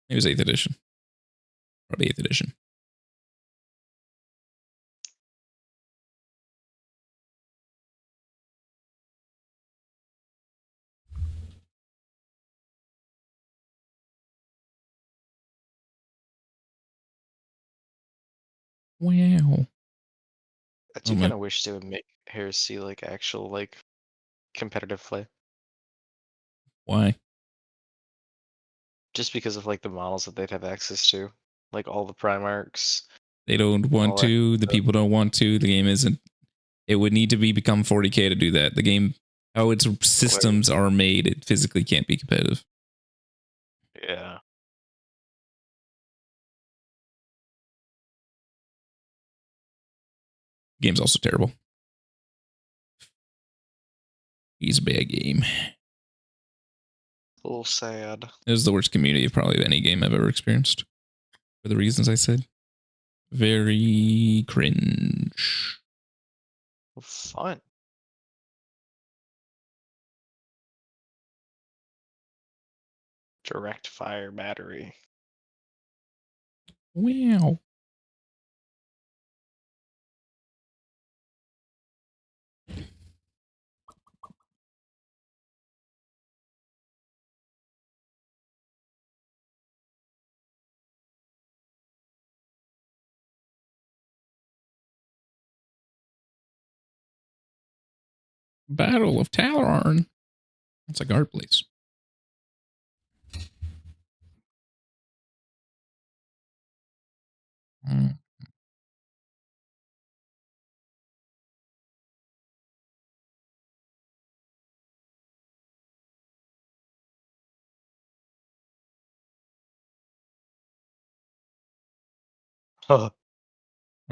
It was 8th edition. Probably 8th edition. Wow.
I do
Oh my-
kind of wish they would make Heresy like actual like competitive play,
Why?
just because of like the models that they'd have access to, like all the Primarchs.
They don't want
All that
to. The
stuff.
people don't want to. The game isn't. It would need to become 40k to do that. The game, how its systems are made, it physically can't be competitive.
Yeah.
Game's also terrible. He's a bad game.
A little sad.
It was the worst community of probably any game I've ever experienced. For the reasons I said. Very cringe.
Fun. Direct fire battery.
Wow. Battle of Talarn. That's like art place. Mm.
Huh.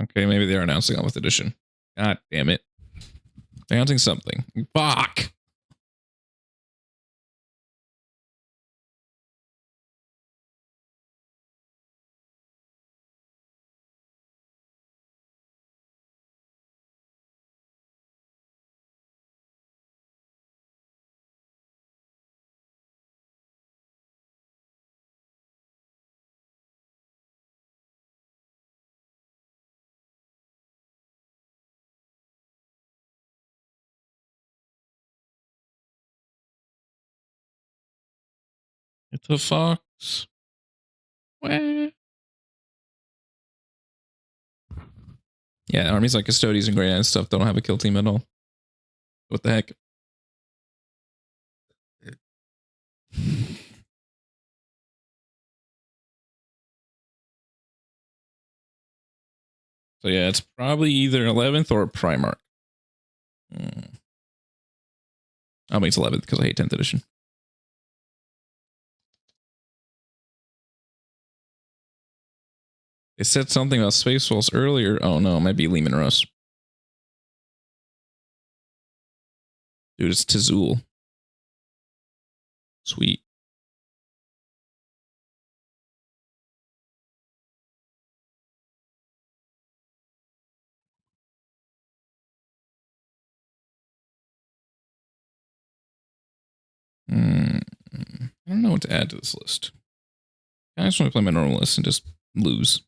Okay, maybe they're announcing 11th edition. God damn it. They're announcing something. Fuck. It's a fox. Wah. Yeah, armies like Custodians and Grey and stuff don't have a kill team at all. What the heck? So yeah, it's probably either 11th or Primarch. I mean, it's 11th because I hate 10th edition. They said something about Space Wolves earlier. Oh no, it might be Lehman Russ. Dude, it's Tazul. Sweet. I don't know what to add to this list. I just want to play my normal list and just lose.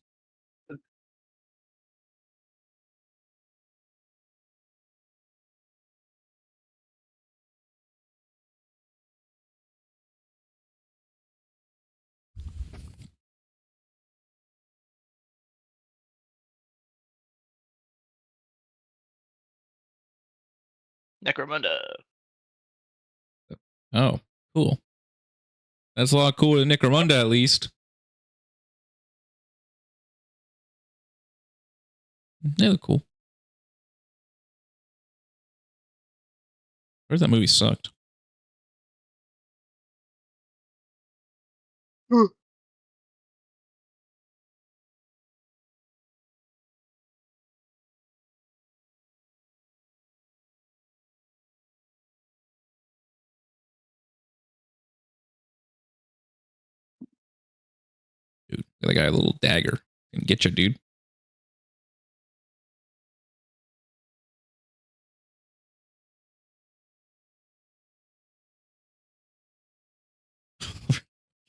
Necromunda.
Oh, cool. That's a lot cooler than Necromunda, at least. They look cool. Where's that movie sucked? Dude, that guy a little dagger. Can get you, dude.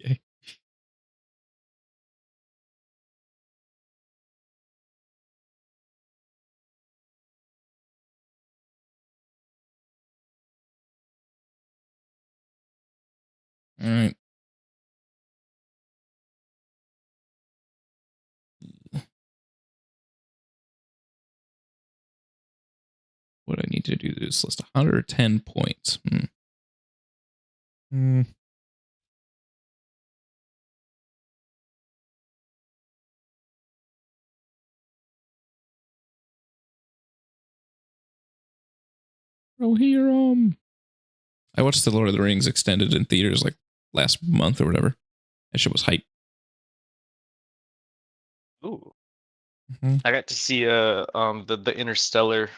Okay. All right. What do I need to do to this list? 110 points. Rohirrim. I watched the Lord of the Rings extended in theaters like last month or whatever. That shit was hype.
Ooh.
Mm-hmm.
I got to see the Interstellar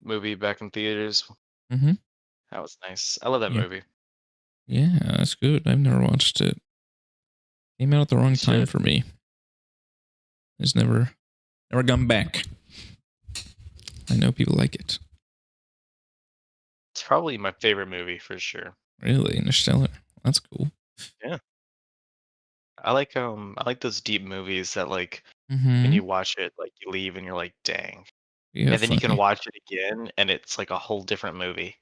movie back in theaters.
Mm-hmm.
That was nice. I love that
Yeah.
movie.
Yeah, that's good. I've never watched it. Came out at the wrong time
should.
for me. It's never gone back. I know people like it.
It's probably my favorite movie for sure.
Really, Interstellar. That's cool.
I like those deep movies that like when
Mm-hmm.
you watch it, like you leave and you're like, dang.
Yeah,
And then you can
funny.
watch it again and it's like a whole different movie.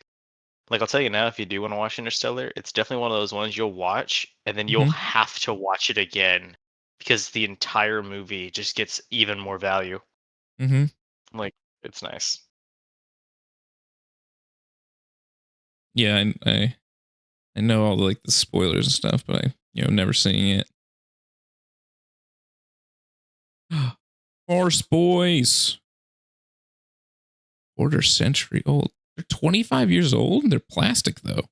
Like I'll tell you now, if you do want to watch Interstellar, it's definitely one of those ones you'll watch and then you'll
Mm-hmm.
have to watch it again because the entire movie just gets even more value.
Mm-hmm.
Like it's nice.
Yeah, I know all like the spoilers and stuff, but I never seen it. Horse boys. Quarter century old. They're 25 years old. They're plastic though.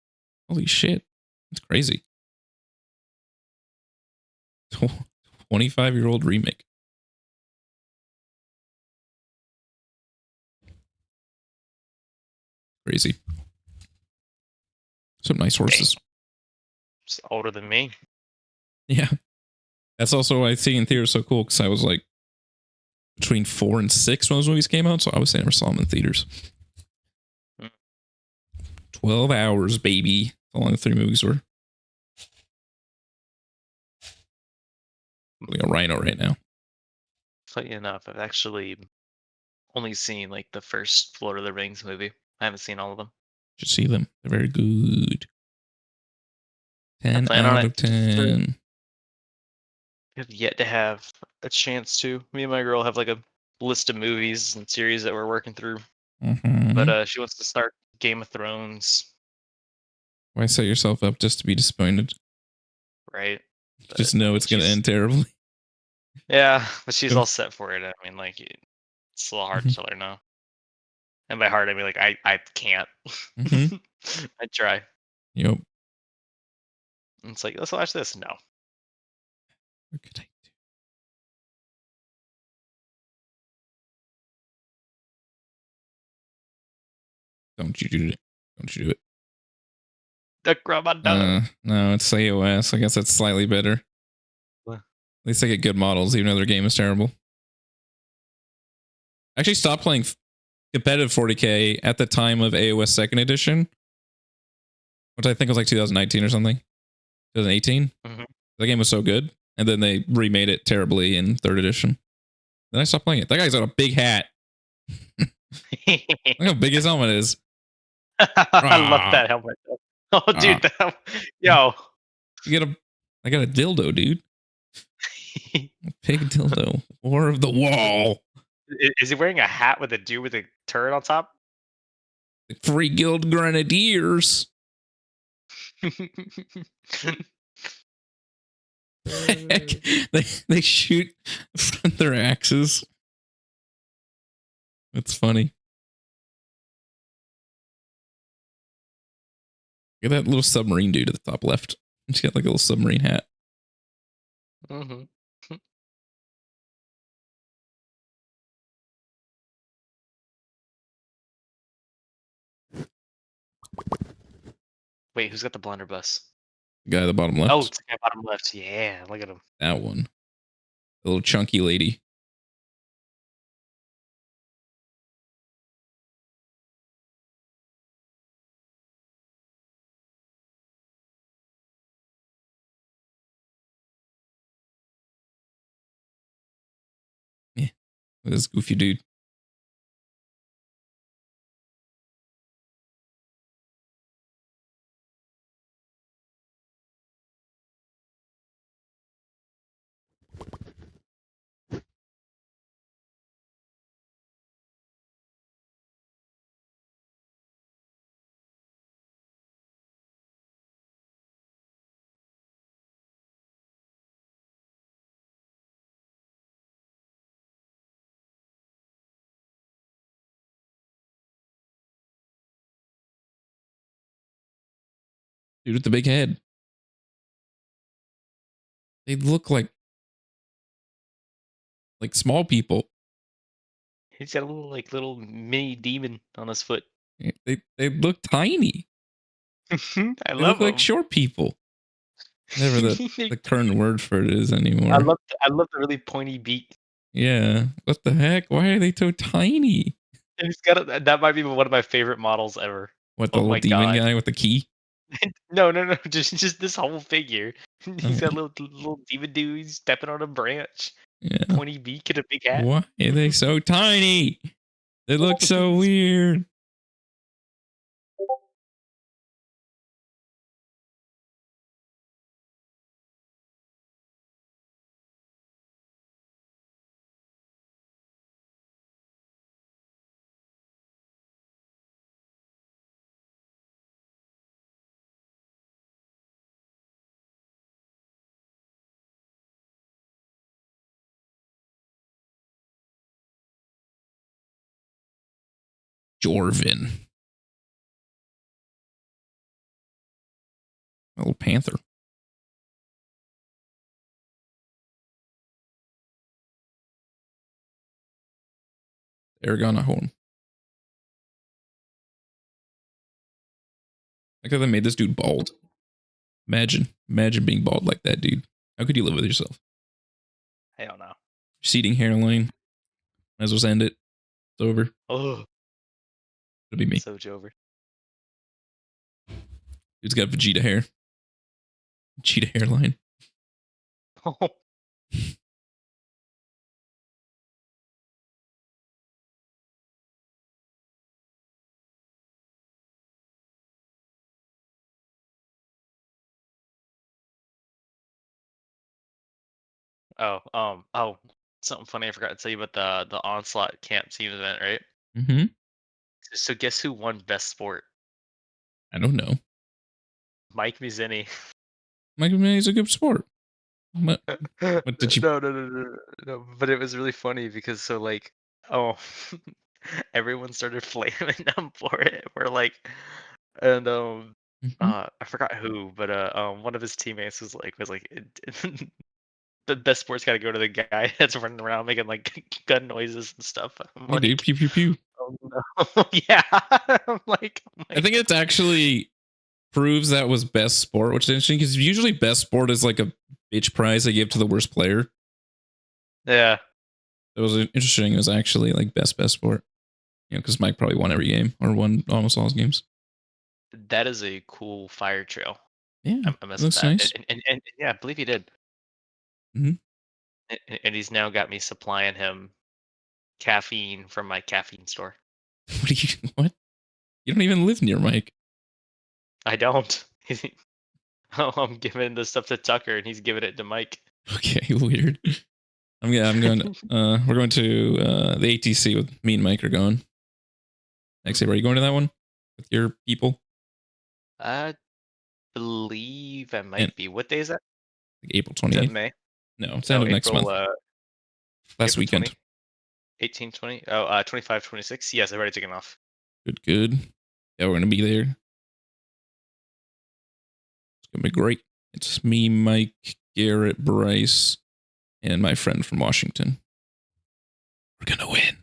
Holy shit. That's crazy. 25-year-old remake. Crazy. Some nice horses.
Dang. It's older than me.
Yeah. That's also why seeing in theaters so cool, because I was like between 4 and 6 when those movies came out, so I never saw them in theaters. 12 hours, baby. How long the 3 movies were. I'm a rhino right now.
Funny enough, I've actually only seen like the first Lord of the Rings movie. I haven't seen all of them.
Should see them. They're very good.
I
10
plan on
out
it.
of 10.
Have yet to have a chance to. Me and my girl have like a list of movies and series that we're working through.
Mm-hmm.
But she wants to start Game of Thrones,
Why set yourself up just to be disappointed?
right?
Just know it's going to end terribly.
Yeah, but she's
Go.
all set for it. I mean, like it's a little hard
Mhm.
to tell her no. And by hard, I mean like I can't.
Mhm.
I try.
Yep.
And it's like let's watch this. No.
What could I do? Don't you do it. Don't you do it.
The grandma.
No, it's iOS. I guess that's slightly better.
What?
At least they get good models, even though their game is terrible. I actually stopped playing competitive 40K at the time of AOS second edition, which I think was like 2019 or something. 2018.
Mhm.
The game was so good. And then they remade it terribly in third edition. Then I stopped playing it. That guy's got a big hat. Look how big his helmet is.
I love that helmet. Oh, dude, yo.
I got a dildo, dude. A pig dildo. War of the Wall.
Is he wearing a hat with a dude with a turret on top?
The Free Guild Grenadiers. Heck, they shoot from their axes. It's funny. Look at that little submarine dude at the top left. He's got like a little submarine hat.
Mm-hmm. Wait, who's got the blunderbuss?
The guy at the bottom left.
Oh, it's the guy bottom left. Yeah, look at him.
That one. The little chunky lady. Yeah. Look at this goofy dude. Dude with the big head. They look like small people.
He's got a little little mini demon on his foot.
They look tiny.
I
They
love
look like
them.
short people. Whatever the current word for it is anymore.
I love the really pointy beak.
Yeah. What the heck? Why are they so tiny?
And he's got that might be one of my favorite models ever.
What, the
Oh
little
my
demon
god.
guy with the key?
No, just this whole figure. He's
Oh,
got little demon dude. He's stepping on a branch.
yeah.
Pointy beak and a big hat.
Why are they so tiny? They look so weird. Jorvin. A little panther. Aragon home. Like how they made this dude bald. Imagine being bald like that, dude. How could you live with yourself?
I don't know.
Receding hairline. Might as well end it. It's over.
Oh,
It'll be me.
so Jover.
Dude's got Vegeta hair. Vegeta hairline.
Oh, something funny I forgot to tell you about the Onslaught Camp Team event, right?
Mm-hmm.
So guess who won Best Sport?
I don't know.
Mike Mizzini.
Mike is a good sport. What did you?
No. But it was really funny because oh, everyone started flaming him for it. We're like, and
Mhm.
I forgot who, but one of his teammates was like, the best sport's got to go to the guy that's running around making like gun noises and stuff. I'm
Hey, dude,
like,
pew pew pew.
oh no, yeah. I'm like, oh
I
my
think it's actually proves that was best sport, which is interesting because usually best sport is like a bitch prize they give to the worst player.
yeah.
It was interesting. It was actually like best sport. You know, because Mike probably won every game or won almost all his games.
That is a cool fire trail.
Yeah,
I messed with
looks
that,
nice.
and yeah, I believe he did.
Mhm.
And he's now got me supplying him caffeine from my caffeine store.
What do you? What? You don't even live near Mike.
I don't. I'm giving the stuff to Tucker, and he's giving it to Mike.
Okay, weird. I'm going. We're going to the ATC with me and Mike are going. Actually, are you going to that one with your people?
I believe I
And
might be. What day is that?
like April
Is that
28th.
May?
No, it's the end
No,
of next month. Last
April
weekend.
20, 18, 20. Oh, 25, 26. Yes, I've already taken off.
Good. Yeah, we're gonna be there. It's gonna be great. It's me, Mike, Garrett, Bryce, and my friend from Washington. We're gonna win.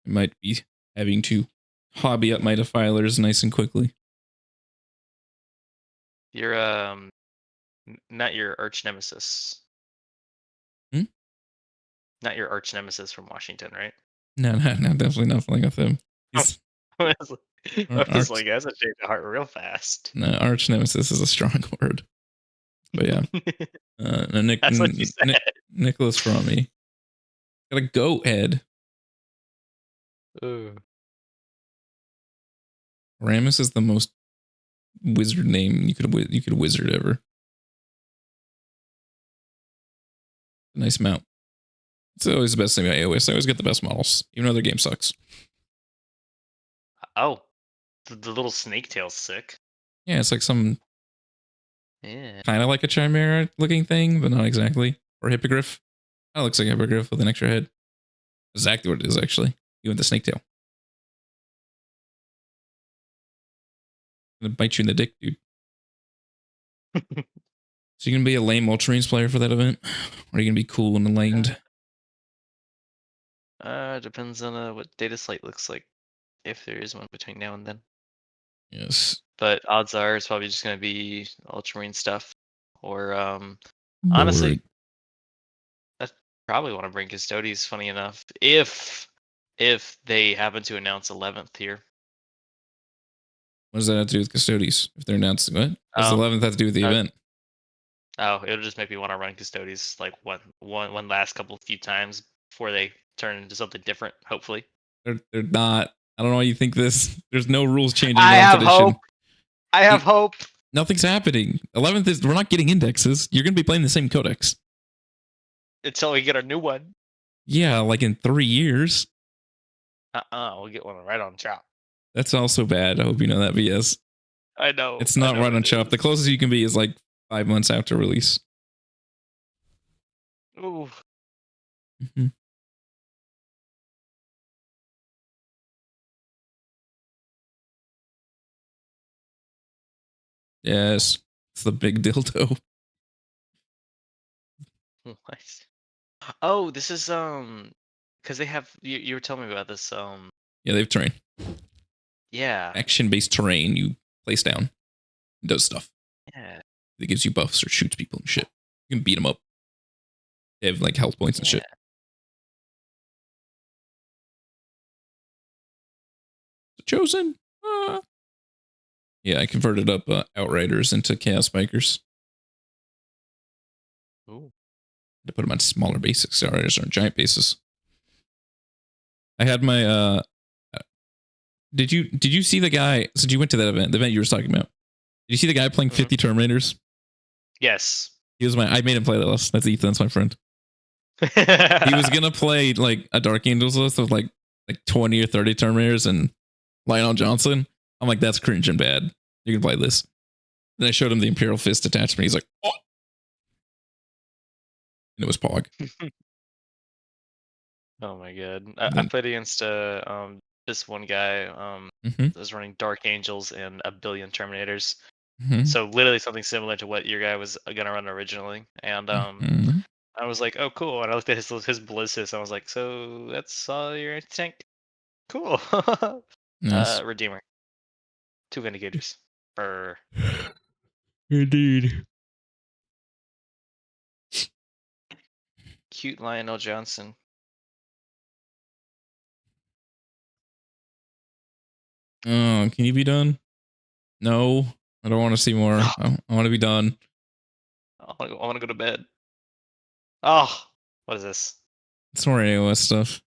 I might be having to hobby up my defilers nice and quickly.
You're not your arch nemesis.
Hmm?
Not your arch nemesis from Washington, right?
No, definitely nothing with him. He's
I was
arch,
like, that's a change of heart real fast.
no, arch nemesis is a strong word. But yeah. No,
That's what you said.
Nicholas Frommey. Got a goat head.
Ooh.
Ramus is the most wizard name you could wizard ever. Nice mount. It's always the best thing about AOS. I always get the best models, even though their game sucks.
Oh, the little snake tail's sick.
Yeah, it's like some
Yeah.
kind of like a chimera looking thing, but not exactly. Or hippogriff. That looks like a hippogriff with an extra head. Exactly what it is, actually. You want the snake tail. Gonna bite you in the dick, dude. So you gonna be a lame Ultramarines player for that event? Or are you gonna be cool and enlightened?
Depends on what data slate looks like. if there is one between now and then.
Yes.
But odds are it's probably just gonna be Ultramarine stuff, or honestly,
Bored.
I probably want to bring Custodes. Funny enough, if they happen to announce 11th here.
What does that have to do with Custodes? If they're announcing what? What does
Oh,
11th have to do with the
uh,
event?
Oh, it'll just make me want to run Custodes like one last few times before they turn into something different. Hopefully,
They're not. I don't know why you think this. There's no rules changing
I
11th
have
edition.
hope. I have hope.
Nothing's happening. 11th is we're not getting indexes. You're gonna be playing the same codex.
Until we get a new one.
Yeah, like in 3 years.
We'll get one right on chop.
That's also bad. I hope you know that, but yes.
I know.
It's not right on chop. The closest you can be is like 5 months after release.
Ooh.
Mm-hmm. Yes. It's the big dildo.
What? Oh, this is because they have you were telling me about this
Yeah, they have terrain.
yeah.
Action-based terrain you place down. It does stuff.
Yeah.
It gives you buffs or shoots people and shit. You can beat them up. They have like health points and shit. The Chosen. Yeah, I converted up Outriders into Chaos Bikers.
Ooh.
To put them on smaller bases. Outriders aren't giant bases. I had my did you see the guy since you went to that event, the event you were talking about? Did you see the guy playing 50 Terminators?
Yes.
He was I made him play that list. That's Ethan, that's my friend. He was gonna play like a Dark Angels list of like 20 or 30 Terminators and Lionel Johnson. I'm like, that's cringe and bad. You can play this. Then I showed him the Imperial Fist attachment. He's like, oh. And it was Pog.
Oh my god. I played against this one guy that was running Dark Angels and a billion Terminators. So literally something similar to what your guy was gonna run originally. And I was like, oh cool. And I looked at his Ballistus and I was like, so that's all your tank? Cool.
Nice.
Redeemer. 2 Vindicators.
Indeed.
Cute Lionel Johnson.
Oh, can you be done? No, I don't want to see more. I want to be done.
I want to go to bed. Oh, what is this?
It's more AOS stuff.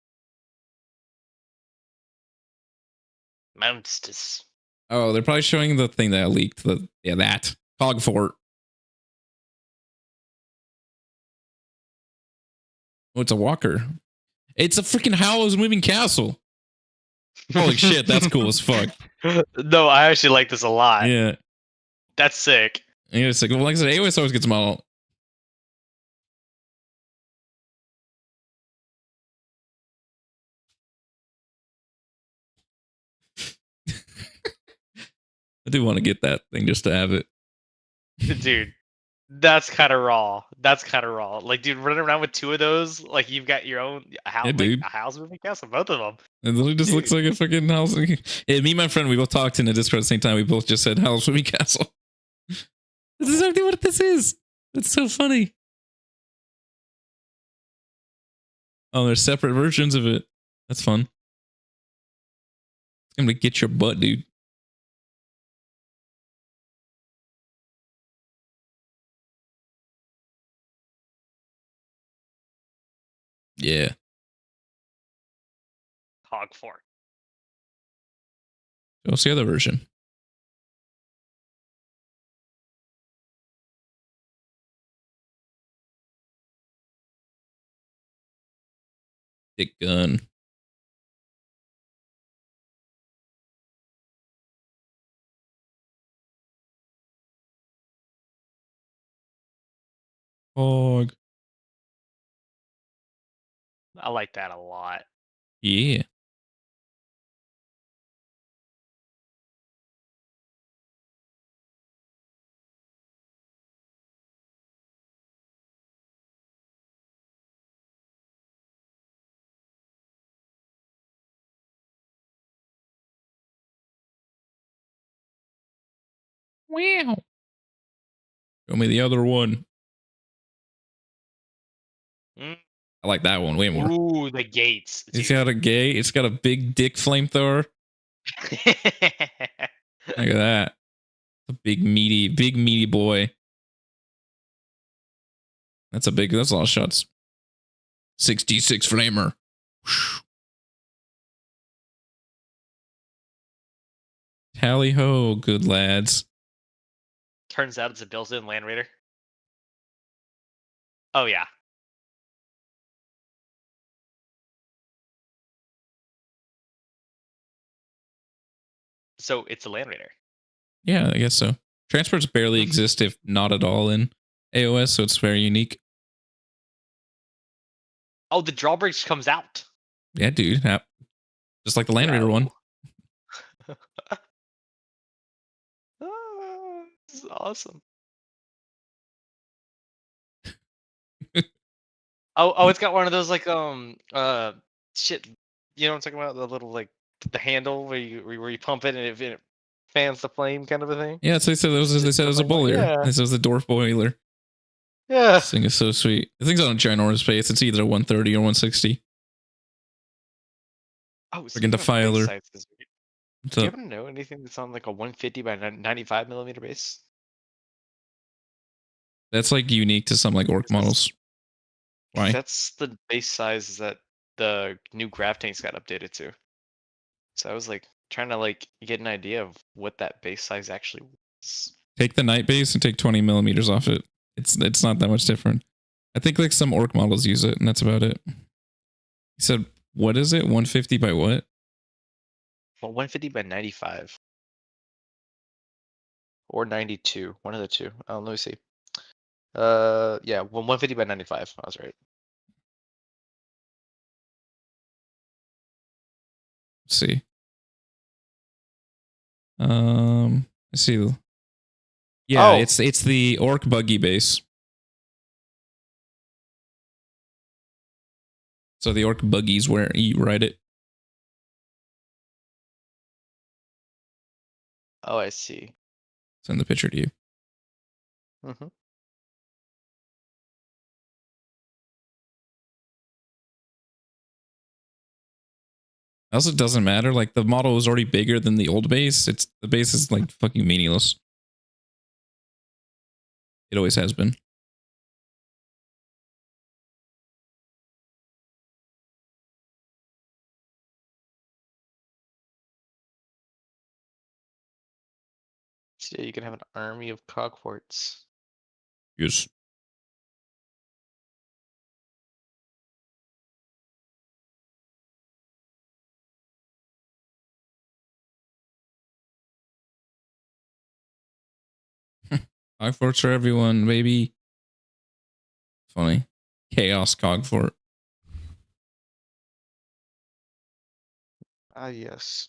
Monsters.
Oh, they're probably showing the thing that I leaked. That Cog Fort. Oh, it's a walker. It's a freaking Howl's Moving Castle. Holy shit, that's cool as fuck.
No, I actually like this a lot.
Yeah.
That's sick.
Yeah, it's like, well, like I said, AOS always gets model. I do want to get that thing just to have it.
Dude, that's kind of raw. Like, dude, running around with 2 of those, like you've got your own house,
dude.
a house moving castle, both of them.
It literally just looks like a fucking house. Yeah, me and my friend, we both talked in the Discord at the same time. We both just said Howl's Moving Castle. This is exactly what this is. It's so funny. Oh, there's separate versions of it. That's fun. It's gonna get your butt, dude. Yeah.
Hog Fort.
What's the other version? Dick gun. Hog.
I like that a lot.
Yeah. Wow. Show me the other one. I like that one way more.
Ooh, the gates.
It's got a gate. It's got a big dick flamethrower. Look at that. A big meaty boy. That's a lot of shots. 66 flamer. Tally ho, good lads.
Turns out it's a built-in Land Raider. Oh yeah. So it's a Land Raider.
Yeah, I guess so. Transports barely exist, if not at all, in AOS, so it's very unique.
Oh, the drawbridge comes out.
Yeah, dude. Just like the Land Raider one.
This is awesome. Oh, it's got one of those like shit. You know what I'm talking about? The little like the handle where you pump it and it fans the flame, kind of a thing.
Yeah, so they said it was a boiler.
Yeah.
This was a dwarf boiler.
Yeah.
This thing is so sweet. The thing's on a ginormous base. It's either 130 or 160.
Oh,
Freaking defiler.
Do you ever know anything that's on like a 150 by 95 millimeter base?
That's like unique to some like orc models. Why?
That's the base size that the new graph tanks got updated to. So I was like trying to like get an idea of what that base size actually was.
Take the night base and take 20 millimeters off it. It's not that much different. I think like some orc models use it, and that's about it. He said, what is it? 150 by what?
Well, 150 by 95. Or 92. One of the two. Let me see. Yeah, 150 by 95. I was right.
Let's see. Let's see. Yeah, it's the orc buggy base. So the orc buggy's where you ride it.
Oh, I see.
Send the picture to you.
Mm-hmm.
Also, it doesn't matter. Like the model is already bigger than the old base. The base is like fucking meaningless. It always has been.
So you can have an army of cogforts.
Yes. Cogforts for everyone, baby. Funny. Chaos Cogfort.
Ah, yes.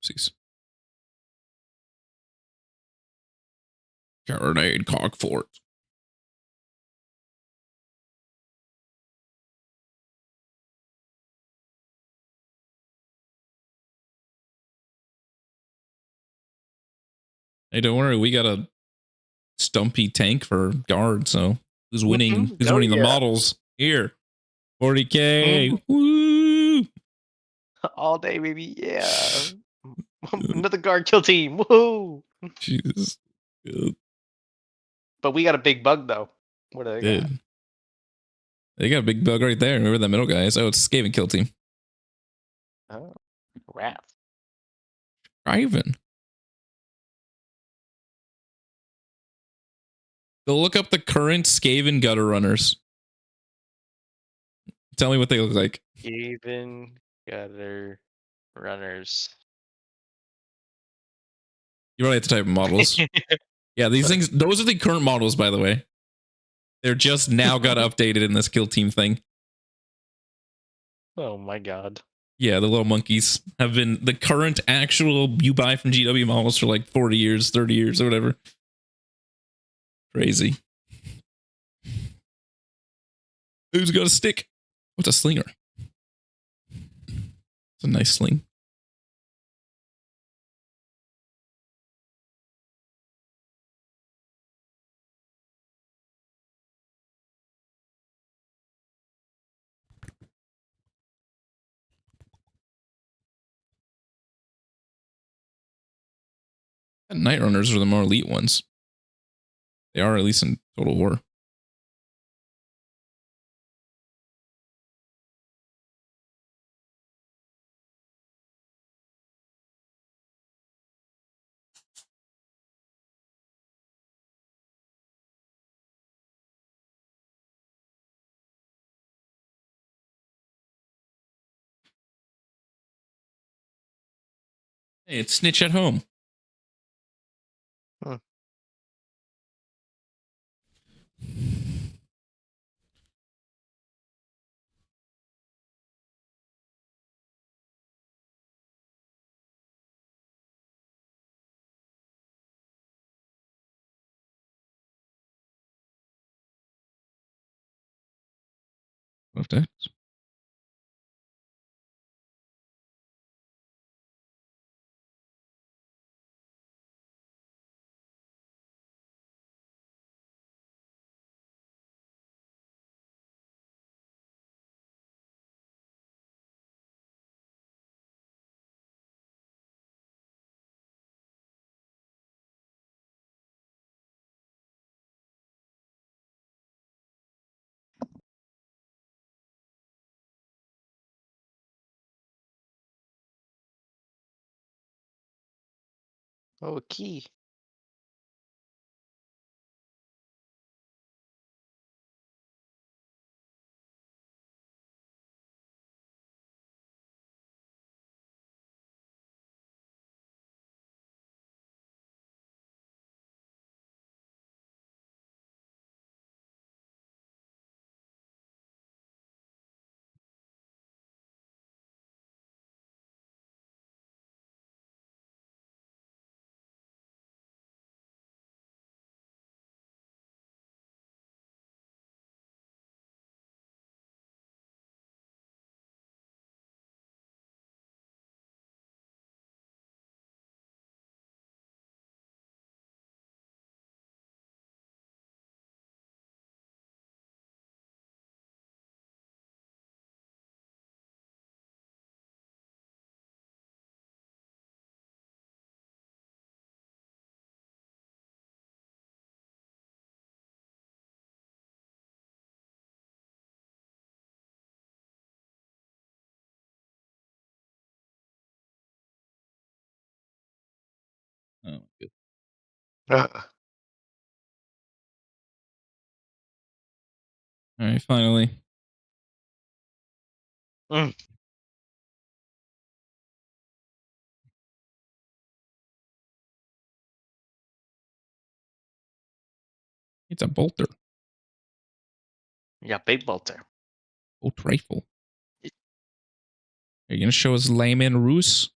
Oopsies. Carronade Cogfort. Hey, don't worry, we got a stumpy tank for guard, so who's winning? Who's winning the models? Here. 40K. Woo!
All day, baby. Yeah. Another guard kill team. Woohoo!
Jesus. Good.
But we got a big bug though. What do they got?
They got a big bug right there. Remember that middle guy? Oh, it's Skaven kill team.
Oh, rat.
Ivan. Go look up the current Skaven gutter runners. Tell me what they look like.
Skaven gutter runners.
You really have to type in models. Yeah, these things, those are the current models, by the way. They're just now got updated in this kill team thing.
Oh my god.
Yeah, the little monkeys have been the current actual you buy from GW models for like 40 years, 30 years, or whatever. Crazy. Who's got a stick? What's a slinger? It's a nice sling. And Night Runners are the more elite ones. They are, at least in Total War. Hey, it's Snitch at Home.
Huh.
What that?
Oh, a key.
Oh, good.
Uh,
All right, finally.
mm.
It's a bolter.
Yeah, big bolter.
Bolt rifle. Are you gonna show us Layman Roos?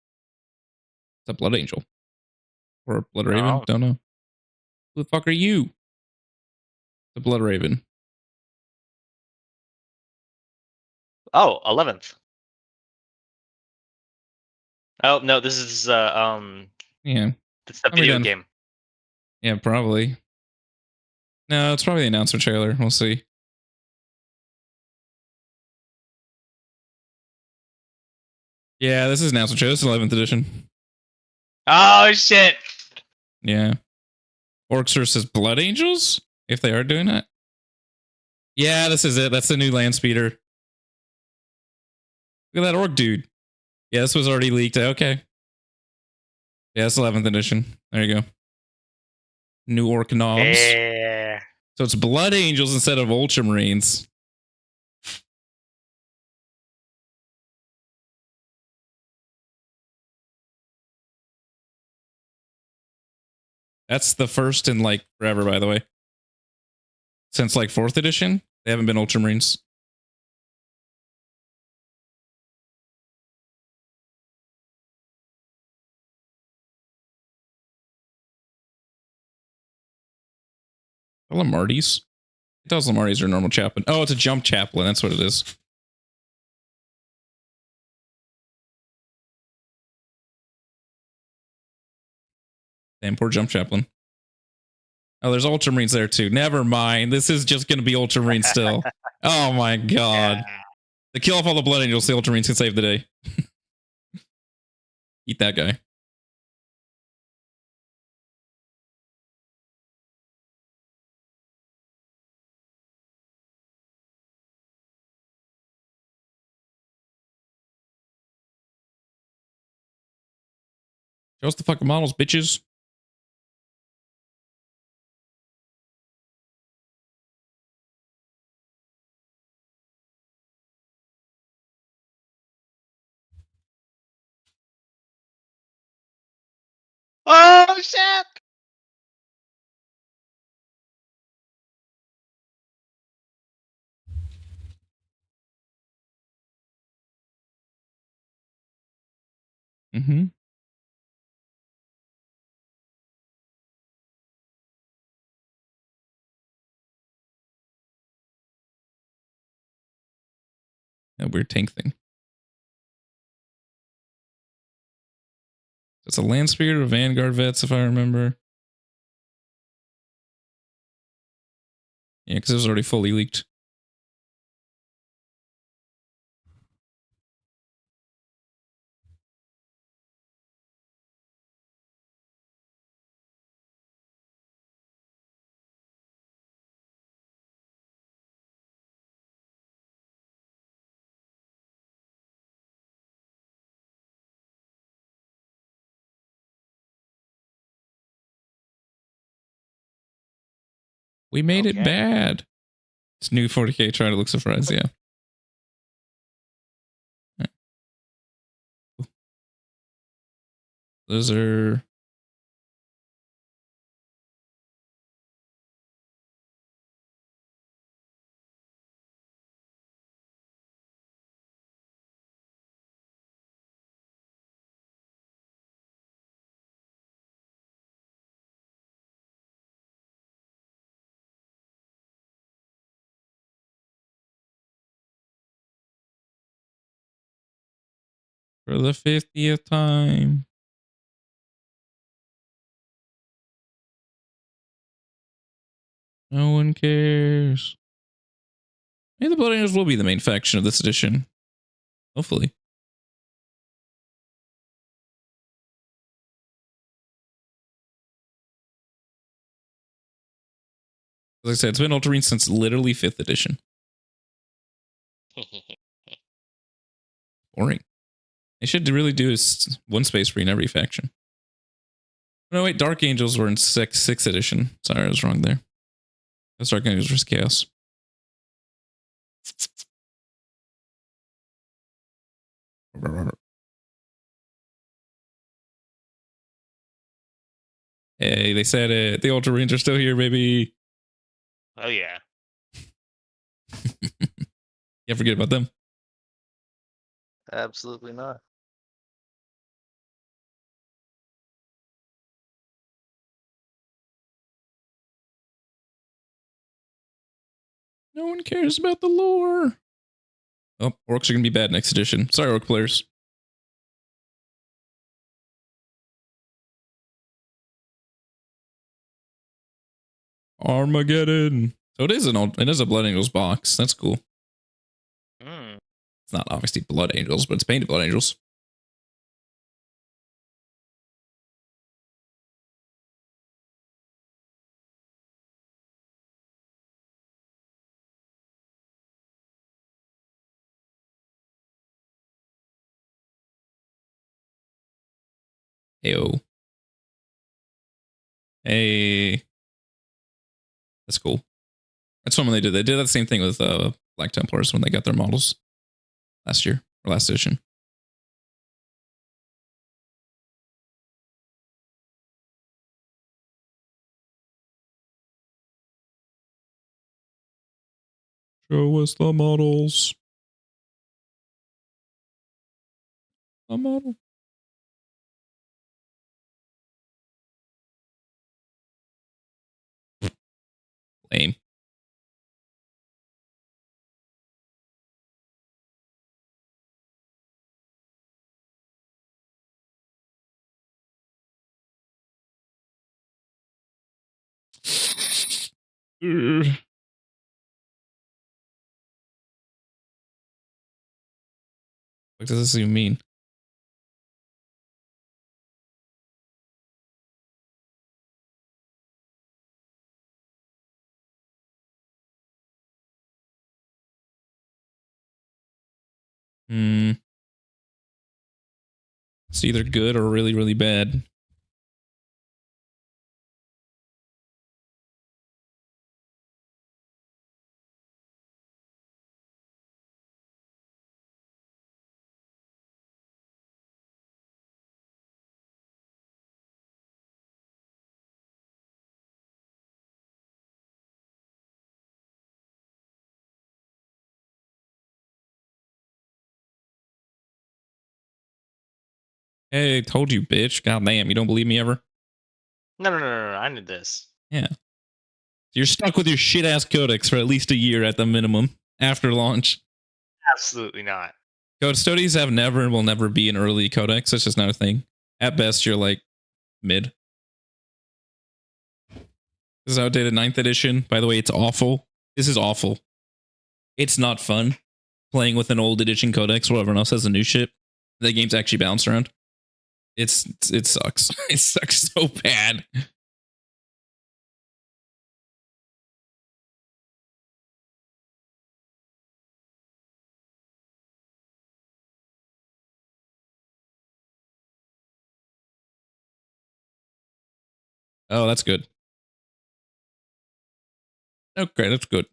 It's a Blood Angel. Or a Blood Raven?
Oh.
Don't know. Who the fuck are you? The Blood Raven.
Oh, 11th. Oh no, this is
Yeah.
it's the video game.
Yeah, probably. No, it's probably the announcement trailer. We'll see. Yeah, this is announcement trailer. This is 11th edition.
Oh shit!
Yeah. Orcs versus Blood Angels? If they are doing that. Yeah, this is it. That's the new land speeder. Look at that orc dude. Yeah, this was already leaked. Okay. Yeah, it's 11th edition. There you go. New orc knobs.
Yeah.
So it's Blood Angels instead of Ultramarines. That's the first in like forever, by the way. Since like 4th edition, they haven't been Ultramarines. Lamarties. It tells Lamarties are normal chaplain. Oh, it's a jump chaplain. That's what it is. Damn, poor jump chaplain. Oh, there's Ultramarines there too. Never mind. This is just going to be Ultramarine still. Oh my god. Yeah. To kill off all the Blood Angels, the Ultramarines can save the day. Eat that guy. Show us the fucking models, bitches.
Oh shit!
Mm-hmm. That weird tank thing. It's a Land Spirit or Vanguard Vets, if I remember. Yeah, because it was already fully leaked. We made it bad. It's new 40k trying to look surprised, yeah. Right. Those are... For the 50th time. No one cares. Maybe the Blood Angels will be the main faction of this edition. Hopefully. As I said, it's been Ultramarine since literally 5th edition. Boring. They should really do is one Space Marine every faction. No, wait, Dark Angels were in 6th edition. Sorry, I was wrong there. Those Dark Angels were Chaos. Hey, they said it. The Ultramarines are still here, baby.
Oh yeah.
Can't forget about them.
Absolutely not.
No one cares about the lore. Oh, Orcs are going to be bad next edition. Sorry, Orc players. Armageddon. So it is a Blood Angels box. That's cool. It's not obviously Blood Angels, but it's painted Blood Angels. Heyo. Hey. That's cool. That's fun when they did. They did that same thing with Black Templars when they got their models last year or last edition. Show us the models. A model. Lame. What does this even mean? It's either good or really, really bad. Hey, told you, bitch. God damn, you don't believe me ever?
No. I need this.
Yeah. You're stuck with your shit ass codex for at least a year at the minimum after launch.
Absolutely not.
Custodies have never and will never be an early codex. It's just not a thing. At best, you're like mid. This is outdated 9th edition. By the way, it's awful. This is awful. It's not fun playing with an old edition codex while everyone else has the new shit. The game's actually bounced around. It sucks. It sucks so bad. Oh, that's good. Okay, that's good.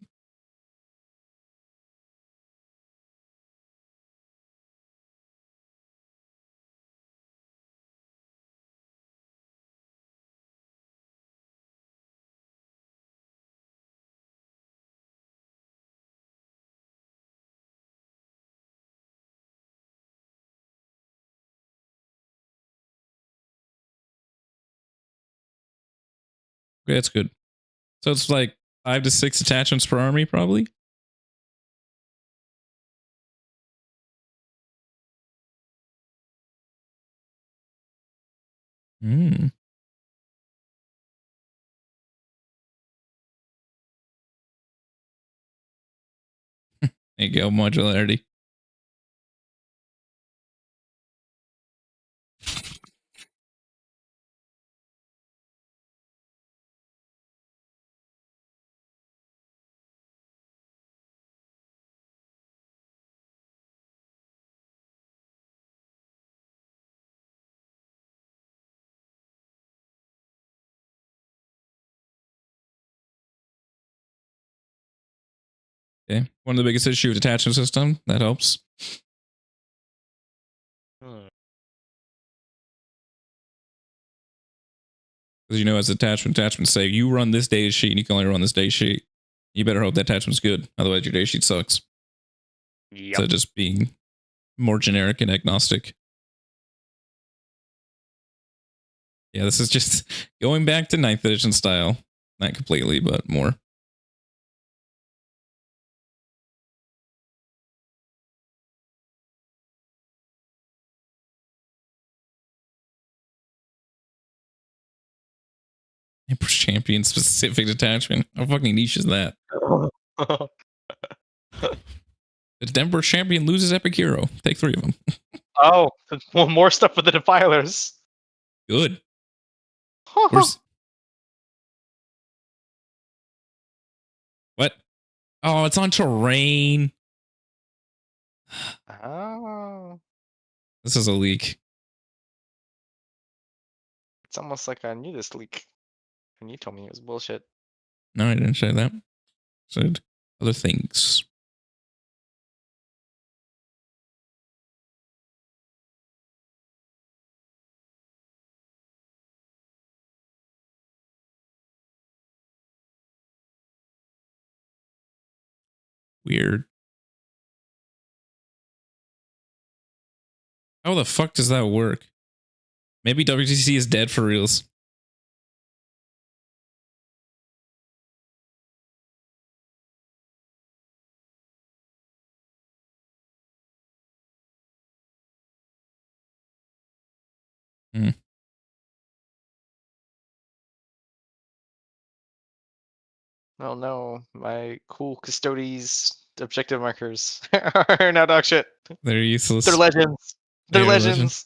Okay, that's good. So it's like 5 to 6 attachments per army, probably. Hmm. There you go, modularity. Okay. One of the biggest issues with attachment system. That helps. Because you know, as attachments say, you run this data sheet and you can only run this data sheet. You better hope that attachment's good. Otherwise, your data sheet sucks.
Yep.
So just being more generic and agnostic. Yeah, this is just going back to 9th edition style. Not completely, but more. Emperor's Champion specific detachment. How fucking niche is that? The Emperor's Champion loses Epic Hero. Take 3 of them.
Oh, more stuff for the Defilers.
Good. Where's... What? Oh, it's on terrain.
Oh.
This is a leak.
It's almost like I knew this leak. And you told me it was bullshit.
No, I didn't say that. I said other things. Weird. How the fuck does that work? Maybe WTC is dead for reals. Mm.
Oh no, my cool custodes objective markers are now dog shit.
They're useless.
They're legends. They're legends.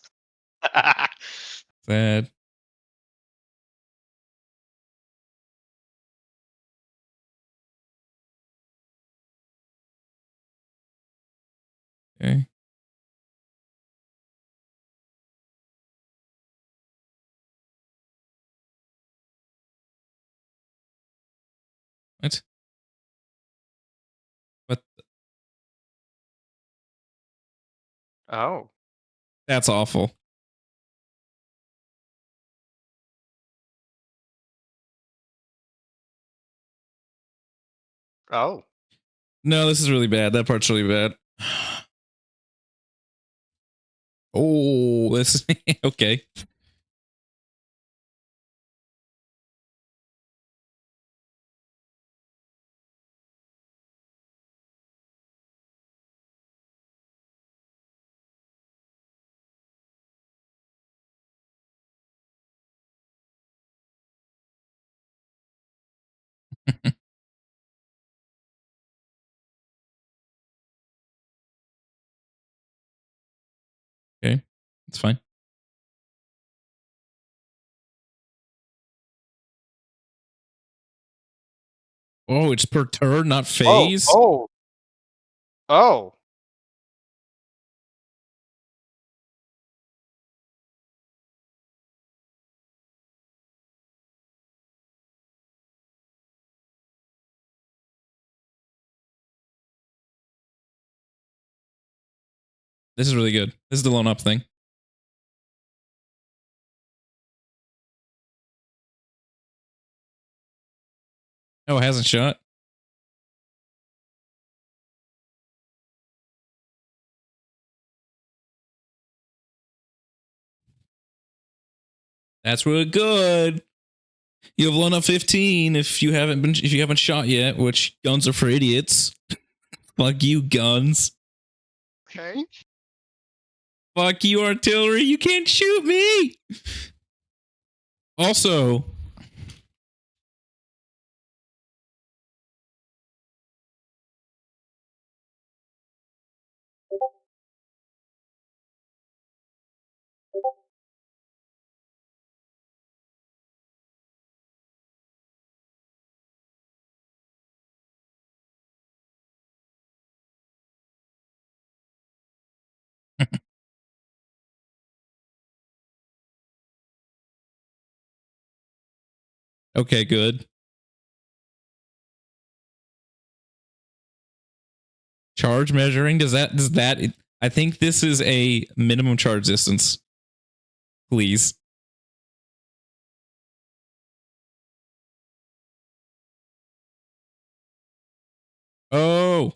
Sad. Okay. What? What?
Oh.
That's awful.
Oh.
No, this is really bad. That part's really bad. Oh, this okay. Okay, it's fine. Oh, it's per turn, not phase.
Oh. Oh.
This is really good. This is the loan up thing. Oh, it hasn't shot. That's really good. You have loan up 15 if you haven't shot yet, which guns are for idiots. Fuck you, guns.
Okay.
Fuck you, artillery. You can't shoot me. Also, okay, good. Charge measuring, does that I think this is a minimum charge distance. Please. Oh.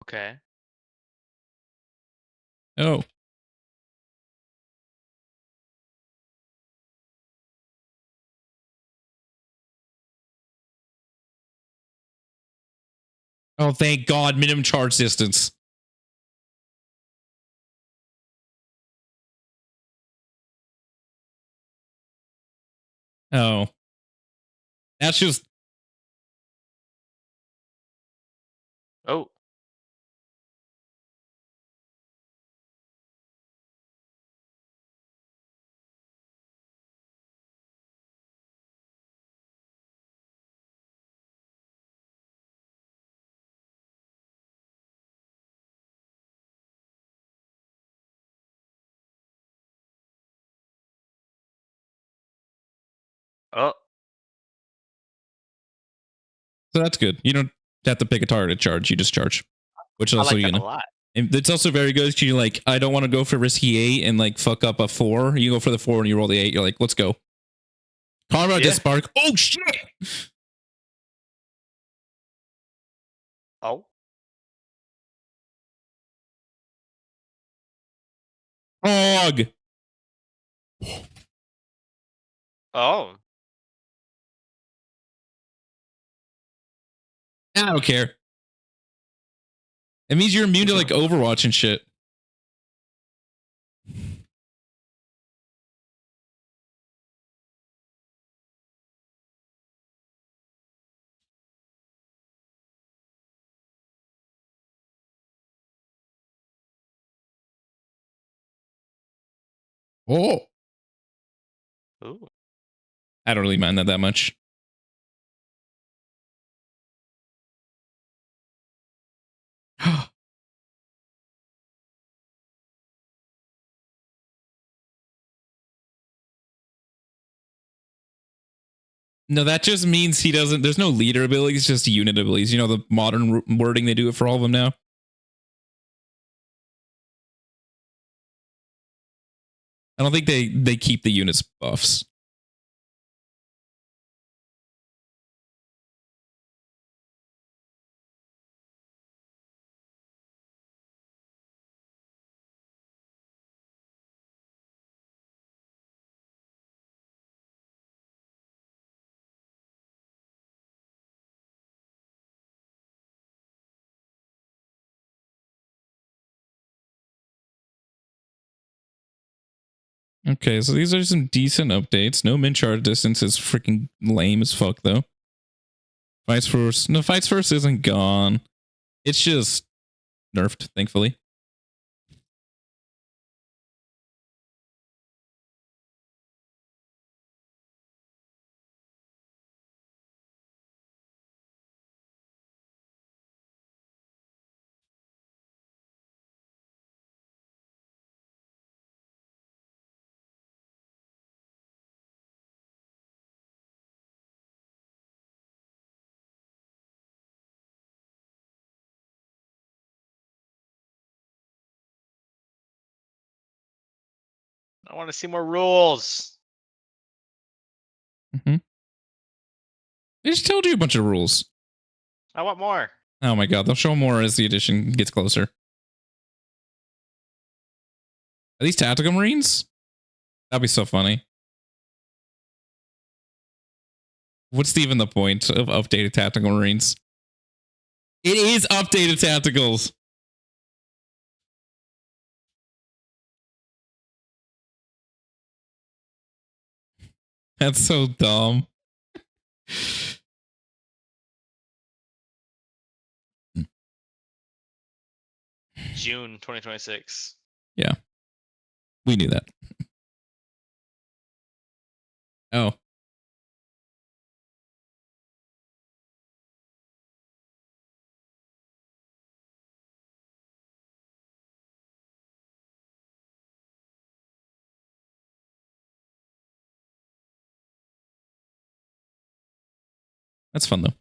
Okay.
Oh. Oh, thank God, minimum charge distance. Oh. That's just...
Oh. Oh.
So that's good. You don't have to pick a target to charge. You just charge. Which
I
also,
like that
you know...
a lot.
And it's also very good because you're like, I don't want to go for risky 8 and like fuck up a 4. You go for the 4 and you roll the 8. You're like, let's go. Combat
Yeah.
Spark. Oh, shit.
Oh.
Og.
Oh.
I don't care. It means you're immune to like Overwatch and shit. Oh.
Ooh.
I don't really mind that much. No, that just means he doesn't. There's no leader abilities, just unit abilities. You know, the modern wording, they do it for all of them now. I don't think they keep the units buffs. Okay, so these are some decent updates. No min charge distance is freaking lame as fuck, though. Fights first. No, fights first isn't gone. It's just nerfed, thankfully.
I want to see more rules.
Mm-hmm. I just told you a bunch of rules.
I want more.
Oh my god, they'll show more as the edition gets closer. Are these tactical marines? That'd be so funny. What's even the point of updated tactical marines? It is updated tacticals. That's so dumb.
June 2026.
Yeah. We knew that. Oh. That's fun, though.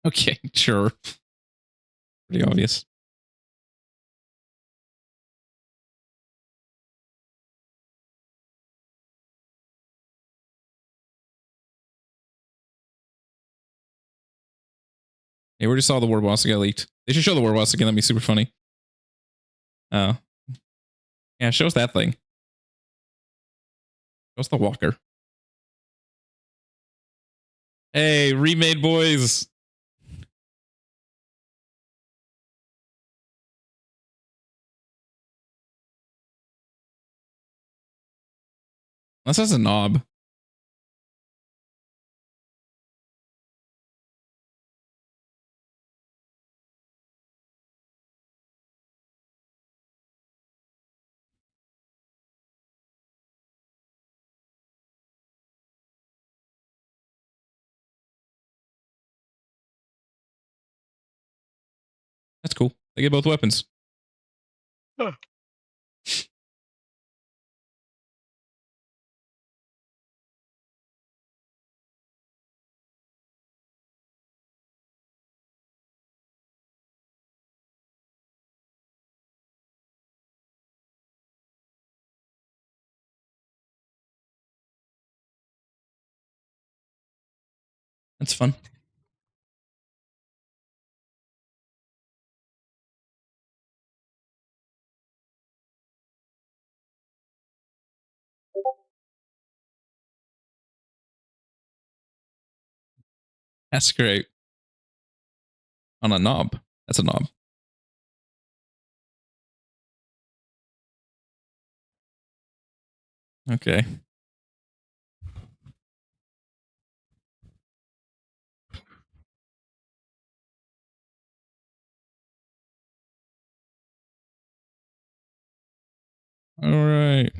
Okay, sure. Pretty obvious. Hey, we already saw the war boss get leaked. They should show the war boss again. That'd be super funny. Oh. Yeah, show us that thing. Show us the walker. Hey, remade boys. Unless that's a knob. They get both weapons.
Huh.
That's fun. That's great. On a knob. That's a knob. Okay. All right.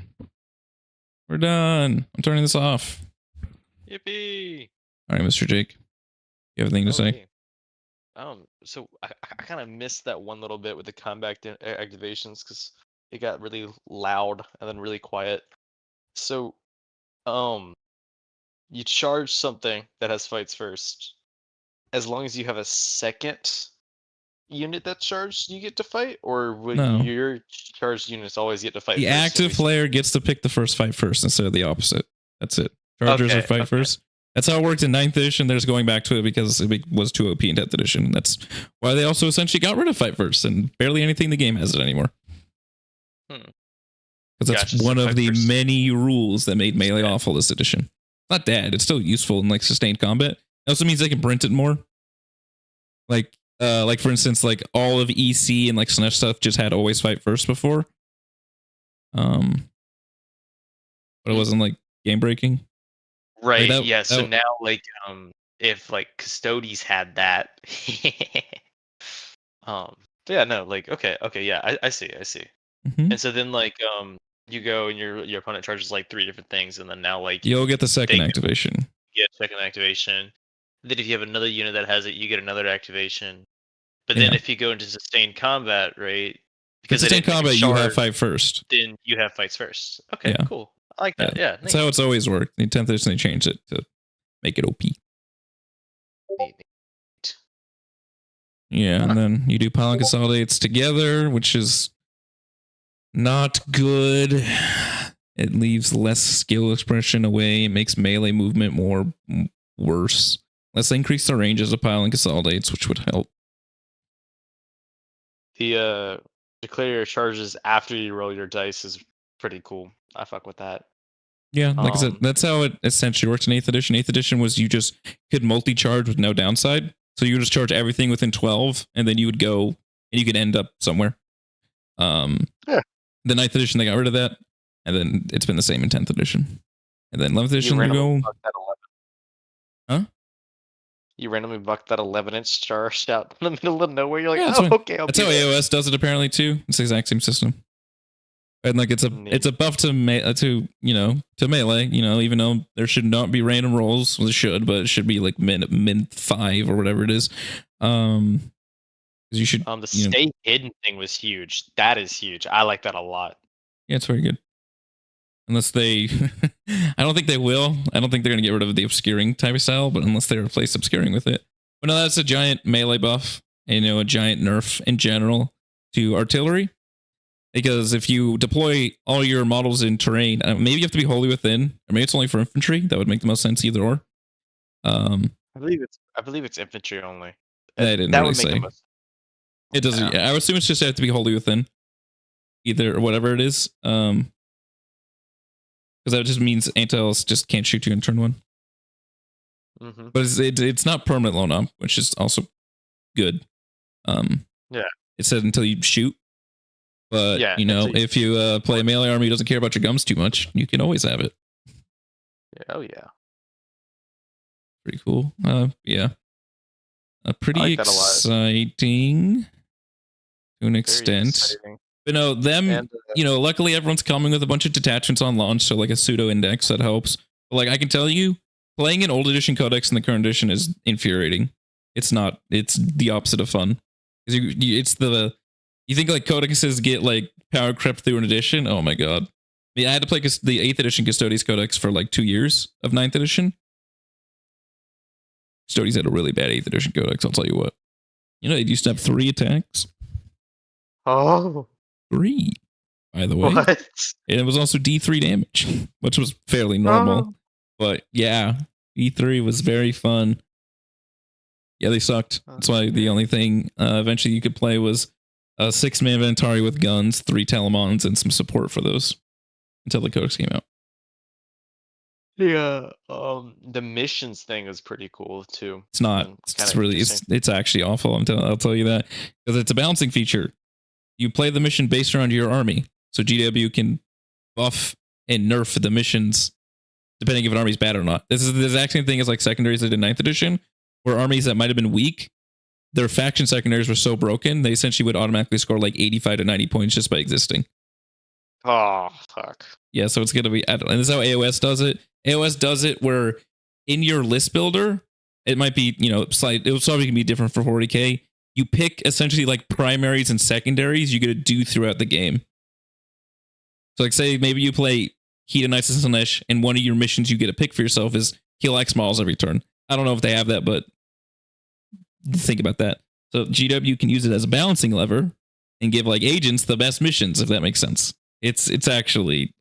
We're done. I'm turning this off.
Yippee!
All right, Mr. Jake. You have anything to say?
So I kind of missed that one little bit with the combat activations because it got really loud and then really quiet. So, you charge something that has fights first. As long as you have a second unit that's charged, you get to fight, or would
No.
your charged units always get to fight
The
first?
active player gets to pick the first fight first instead of the opposite. That's it. Chargers are fight first. That's how it worked in 9th edition. They're just going back to it because it was too OP in 10th edition. That's why they also essentially got rid of fight first, and barely anything in the game has it anymore. Because that's one of the many rules that made melee awful this edition. Not bad. It's still useful in like sustained combat. It also means they can print it more. Like for instance, like all of EC and like Slanesh stuff just had always fight first before. But it wasn't like game breaking.
Right. Like yeah. So now, like, if like Custodes had that, yeah, no, like, okay, yeah, I see.
Mm-hmm.
And so then, like, you go and your opponent charges like 3 different things, and then now, like,
you'll get the second activation.
Get second activation. Then if you have another unit that has it, you get another activation. But then if you go into sustained combat, right?
Because sustained combat, you have fight first.
Then you have fights first. Okay, cool. I like that. Yeah.
That's how it's always worked. In 10th edition, they changed it to make it OP. Yeah, and then you do pile and consolidates together, which is not good. It leaves less skill expression away. It makes melee movement worse. Let's increase the ranges of pile and consolidates, which would help.
The declare your charges after you roll your dice is pretty cool. I fuck with that.
Yeah, like I said, that's how it essentially worked in 8th edition. 8th edition was you just could multi-charge with no downside. So you would just charge everything within 12, and then you would go, and you could end up somewhere. The 9th edition, they got rid of that, and then it's been the same in 10th edition. And then 11th edition, you go... Huh?
You randomly bucked that 11-inch charge out in the middle of nowhere. You're like, okay.
That's how AOS does it apparently too. It's the exact same system. And like it's a buff to melee, even though there should not be random rolls. Well, it should, but it should be like min 5 or whatever it is. You should.
The stay hidden thing was huge. That is huge. I like that a lot.
Yeah, it's very good. Unless they, I don't think they will. I don't think they're gonna get rid of the obscuring type of style, but unless they replace obscuring with it. But no, that's a giant melee buff. And, a giant nerf in general to artillery. Because if you deploy all your models in terrain, maybe you have to be wholly within, or maybe it's only for infantry. That would make the most sense, either or.
I believe it's infantry only.
They didn't really say. It doesn't. Yeah, I would assume it's just have to be wholly within, either or whatever it is. Because that just means anti-else just can't shoot you in turn 1.
Mm-hmm.
But it's not permanent loan up, which is also good.
Yeah.
It said until you shoot. But, if you play a melee army who doesn't care about your gums too much, you can always have it.
Yeah, oh, yeah.
Pretty cool. Yeah. Pretty exciting to an extent. But no, luckily everyone's coming with a bunch of detachments on launch, so like a pseudo index that helps. But like I can tell you, playing an old edition codex in the current edition is infuriating. It's not. It's the opposite of fun. It's the You think like codexes get like power crept through an edition? Oh my god. I had to play the 8th edition Custodes Codex for like 2 years of 9th edition. Custodes had a really bad 8th edition Codex, I'll tell you what. You know, they used to have 3 attacks.
Oh.
3, by the way.
What?
And it was also D3 damage, which was fairly normal.
Oh.
But yeah, E3 was very fun. Yeah, they sucked. That's why the only thing eventually you could play was a 6-man Ventari with guns, 3 Telemons, and some support for those until the codex came out.
Yeah, the missions thing is pretty cool too.
It's not. It's really. It's actually awful. I'll tell you that, because it's a balancing feature. You play the mission based around your army, so GW can buff and nerf the missions depending if an army's bad or not. This is the exact same thing as like secondaries that did 9th edition, where armies that might have been weak, their faction secondaries were so broken they essentially would automatically score like 85 to 90 points just by existing.
Oh fuck.
Yeah, so it's gonna be. And this is how AOS does it. AOS does it where in your list builder, it might be, you know, it was probably gonna be different for 40k. You pick essentially like primaries and secondaries you get to do throughout the game. So like say maybe you play Heat of Knights and Slanesh, and one of your missions you get to pick for yourself is kill X models every turn. I don't know if they have that, but think about that. So GW can use it as a balancing lever and give like agents the best missions, if that makes sense. It's actually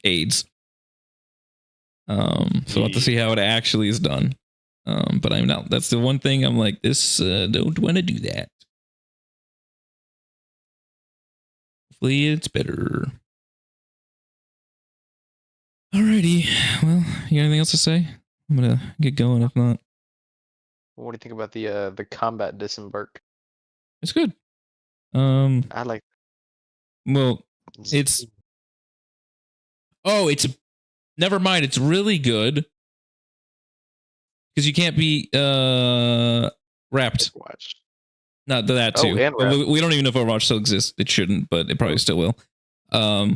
aids. So we'll have to see how it actually is done. But I'm not. That's the one thing I'm like, this don't want to do that. Hopefully it's better. Alrighty. Well, you got anything else to say? I'm gonna get going if not.
What do you think about the combat disembark?
It's good.
I like.
Well, it's. Oh, it's. Never mind. It's really good. Because you can't be wrapped.
Watch.
Not that too. We don't even know if Overwatch still exists. It shouldn't, but it probably still will.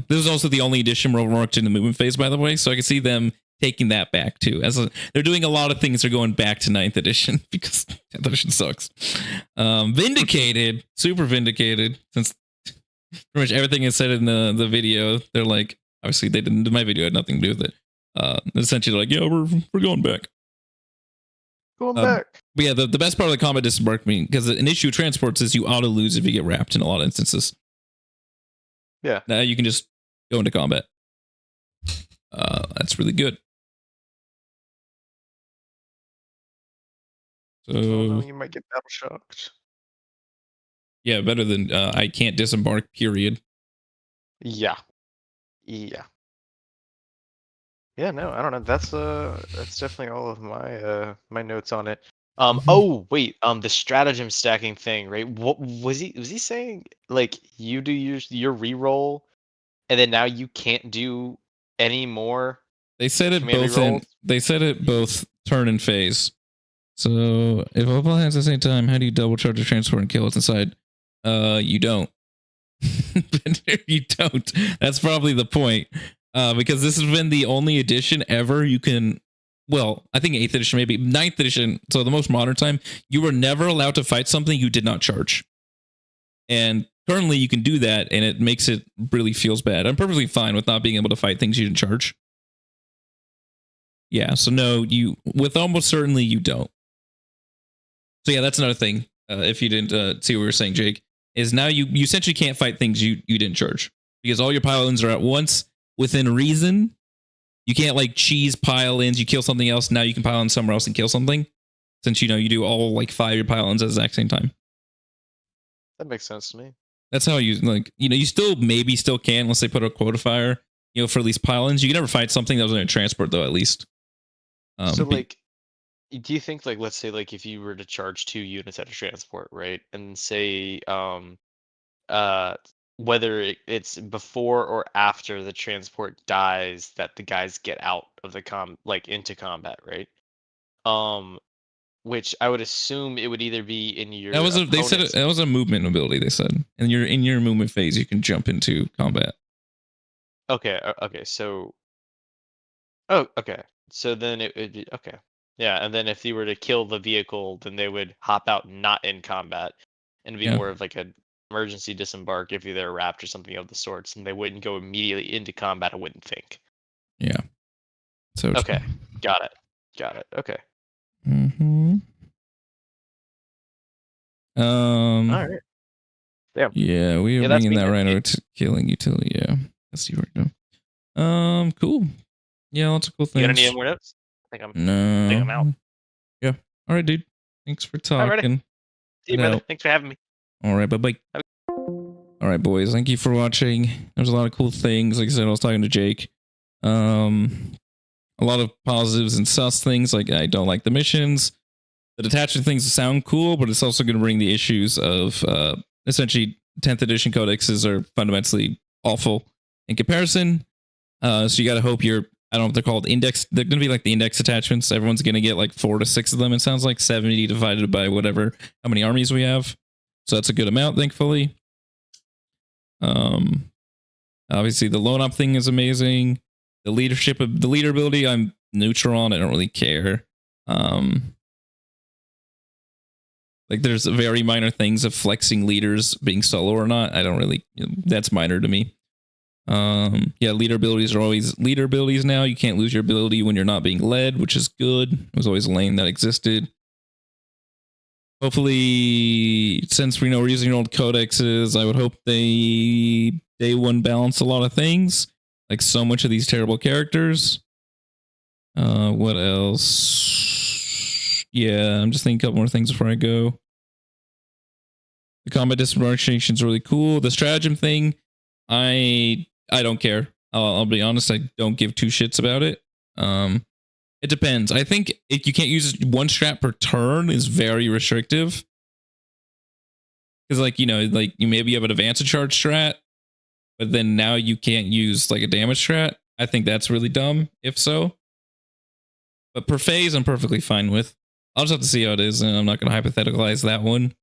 This is also the only edition where Overwatch in the movement phase, by the way. So I can see them taking that back too. They're doing a lot of things. They're going back to 9th edition because 10th edition sucks. Vindicated, super vindicated, since pretty much everything is said in the video. They're like, obviously they didn't. My video had nothing to do with it. Essentially, like, yeah, we're going back.
Going back.
But yeah, the best part of the combat disembark, because an issue of transports is you auto lose if you get wrapped in a lot of instances.
Yeah.
Now you can just go into combat. That's really good. So
you might get battle shocked.
Yeah, better than I can't disembark, period.
Yeah. Yeah. Yeah, no, I don't know. That's definitely all of my my notes on it. Oh wait, the stratagem stacking thing, right? What was he saying? Like you do your reroll, and then now you can't do any more.
They said it both they said it both turn and phase. So if all plans at the same time, how do you double charge a transport and kill what's inside? You don't. You don't. That's probably the point. Because this has been the only edition ever you can. Well, I think 8th edition, maybe 9th edition. So the most modern time, you were never allowed to fight something you did not charge. And currently you can do that, and it makes it really feels bad. I'm perfectly fine with not being able to fight things you didn't charge. Yeah, so no, with almost certainly you don't. So yeah, that's another thing. If you didn't see what we were saying, Jake, is now you essentially can't fight things you didn't charge, because all your pile-ins are at once within reason. You can't like cheese pile-ins. You kill something else, now you can pile in somewhere else and kill something, since you do all like 5 of your pile-ins at the exact same time.
That makes sense to me.
That's how you you still can, unless they put a quotifier, for at least pile-ins. You can never fight something that was in a transport though, at least.
So like, do you think like, let's say like if you were to charge 2 units at a transport, right, and say whether it's before or after the transport dies that the guys get out of the into combat, right? Which I would assume it would either be in your
they said that was a movement ability, they said. And you're in your movement phase, you can jump into combat.
Okay, so okay. So then it would be okay. Yeah, and then if you were to kill the vehicle, then they would hop out not in combat and be more of like a emergency disembark if they're wrapped or something of the sorts, and they wouldn't go immediately into combat. I wouldn't think.
Yeah. So
okay, got it. Okay.
Mm-hmm.
All right.
Yeah, we are bringing that rhino to killing utility. Yeah, let's see where we go. Cool. Yeah, lots of cool things.
You got any more notes? I think I'm out.
Yeah. All right, dude. Thanks for talking.
See you, brother. Thanks for having me.
All right, bye-bye. All right, boys. Thank you for watching. There's a lot of cool things. Like I said, I was talking to Jake. A lot of positives and sus things. Like, I don't like the missions. The detachment things sound cool, but it's also going to bring the issues of essentially 10th edition codexes are fundamentally awful in comparison. So you got to hope you're, I don't know what they're called, index. They're going to be like the index attachments. Everyone's going to get like 4 to 6 of them. It sounds like 70 divided by whatever, how many armies we have. So that's a good amount, thankfully. Obviously the loan up thing is amazing. The leadership of the leader ability, I'm neutral on. I don't really care. Like there's very minor things of flexing leaders being solo or not. I don't really, that's minor to me. Yeah, leader abilities are always leader abilities now. You can't lose your ability when you're not being led, which is good. It was always a lane that existed. Hopefully, since we know we're using old codexes, I would hope they day one balance a lot of things. Like so much of these terrible characters. What else? Yeah, I'm just thinking a couple more things before I go. The combat disembarkation is really cool. The stratagem thing, I don't care. I'll be honest, I don't give 2 shits about it. It depends. I think if you can't use 1 strat per turn is very restrictive. Because like, you know, like you maybe have an advanced charge strat, but then now you can't use like a damage strat. I think that's really dumb, if so. But per phase, I'm perfectly fine with. I'll just have to see how it is, and I'm not going to hypotheticalize that one.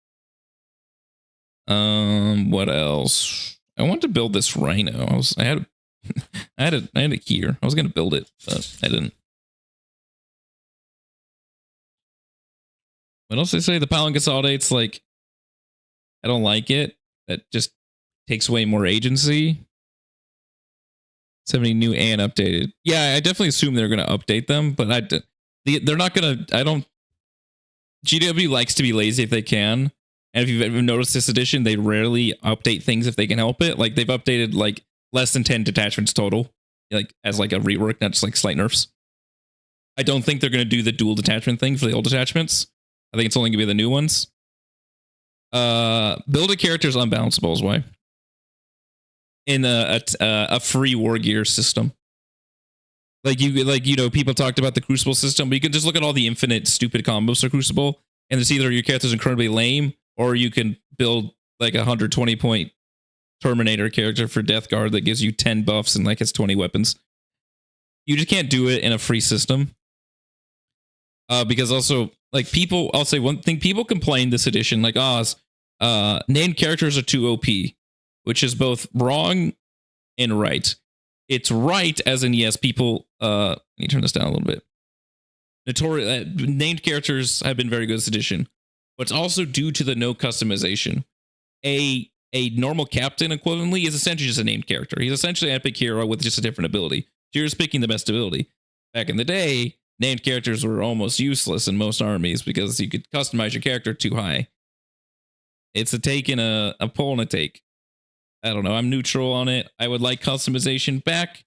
What else? I want to build this rhino. I had it here. I was going to build it, but I didn't. What else did I say? The Palin consolidates, like, I don't like it. That just takes away more agency. 70 new and updated. Yeah, I definitely assume they're going to update them, but they're not going to, I don't, GW likes to be lazy if they can. And if you've ever noticed this edition, they rarely update things if they can help it. Like they've updated like less than 10 detachments total, like as like a rework, not just like slight nerfs. I don't think they're going to do the dual detachment thing for the old detachments. I think it's only going to be the new ones. Build a character is unbalanceable is why. In a free war gear system. Like you know, people talked about the Crucible system, but you can just look at all the infinite stupid combos for Crucible, and it's either your character's incredibly lame, or you can build like a 120 point Terminator character for Death Guard that gives you 10 buffs and like has 20 weapons. You just can't do it in a free system. Because also, like people, I'll say one thing, people complain this edition, like, named characters are too OP, which is both wrong and right. It's right, as in, yes, people, let me turn this down a little bit. Named characters have been very good this edition, but it's also due to the no customization. A normal captain equivalently is essentially just a named character. He's essentially an epic hero with just a different ability. So you're just picking the best ability. Back in the day, named characters were almost useless in most armies because you could customize your character too high. It's a take and a pull and a take. I don't know. I'm neutral on it. I would like customization back.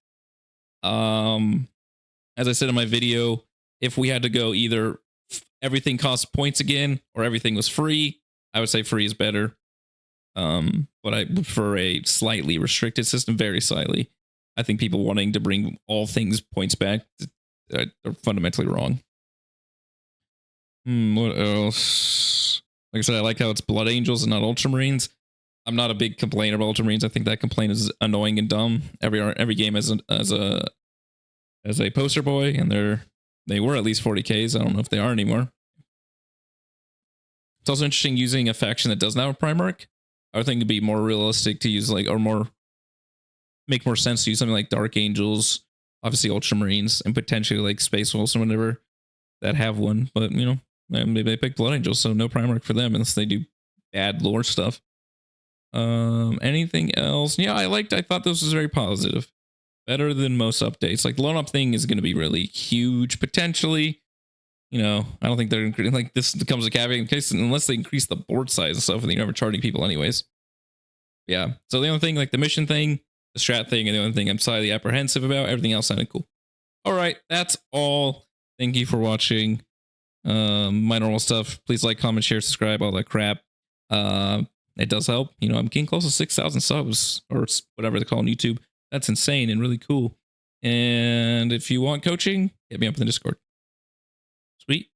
As I said in my video, if we had to go either everything costs points again or everything was free, I would say free is better. But I prefer a slightly restricted system, very slightly. I think people wanting to bring all things points back are fundamentally wrong. What else? Like I said, I like how it's Blood Angels and not Ultramarines. I'm not a big complainer about Ultramarines. I think that complaint is annoying and dumb. Every game has a poster boy, and they were at least 40Ks. I don't know if they are anymore. It's also interesting using a faction that doesn't have a Primarch. I would think it'd be more realistic to use like, or make more sense to use something like Dark Angels, obviously Ultramarines, and potentially like Space Wolves or whatever that have one. But you know, maybe they pick Blood Angels, so no Primarch for them unless they do bad lore stuff. Anything else? Yeah, I thought this was very positive. Better than most updates. Like the loan up thing is going to be really huge potentially. You know, I don't think they're like this becomes a caveat in case unless they increase the board size and stuff, and they're never charging people anyways. Yeah. So the only thing, like the mission thing, the strat thing, and the only thing I'm slightly apprehensive about, everything else sounded cool. All right, that's all. Thank you for watching. My normal stuff. Please like, comment, share, subscribe, all that crap. It does help. You know, I'm getting close to 6,000 subs or whatever they call on YouTube. That's insane and really cool. And if you want coaching, hit me up in the Discord. Sweet.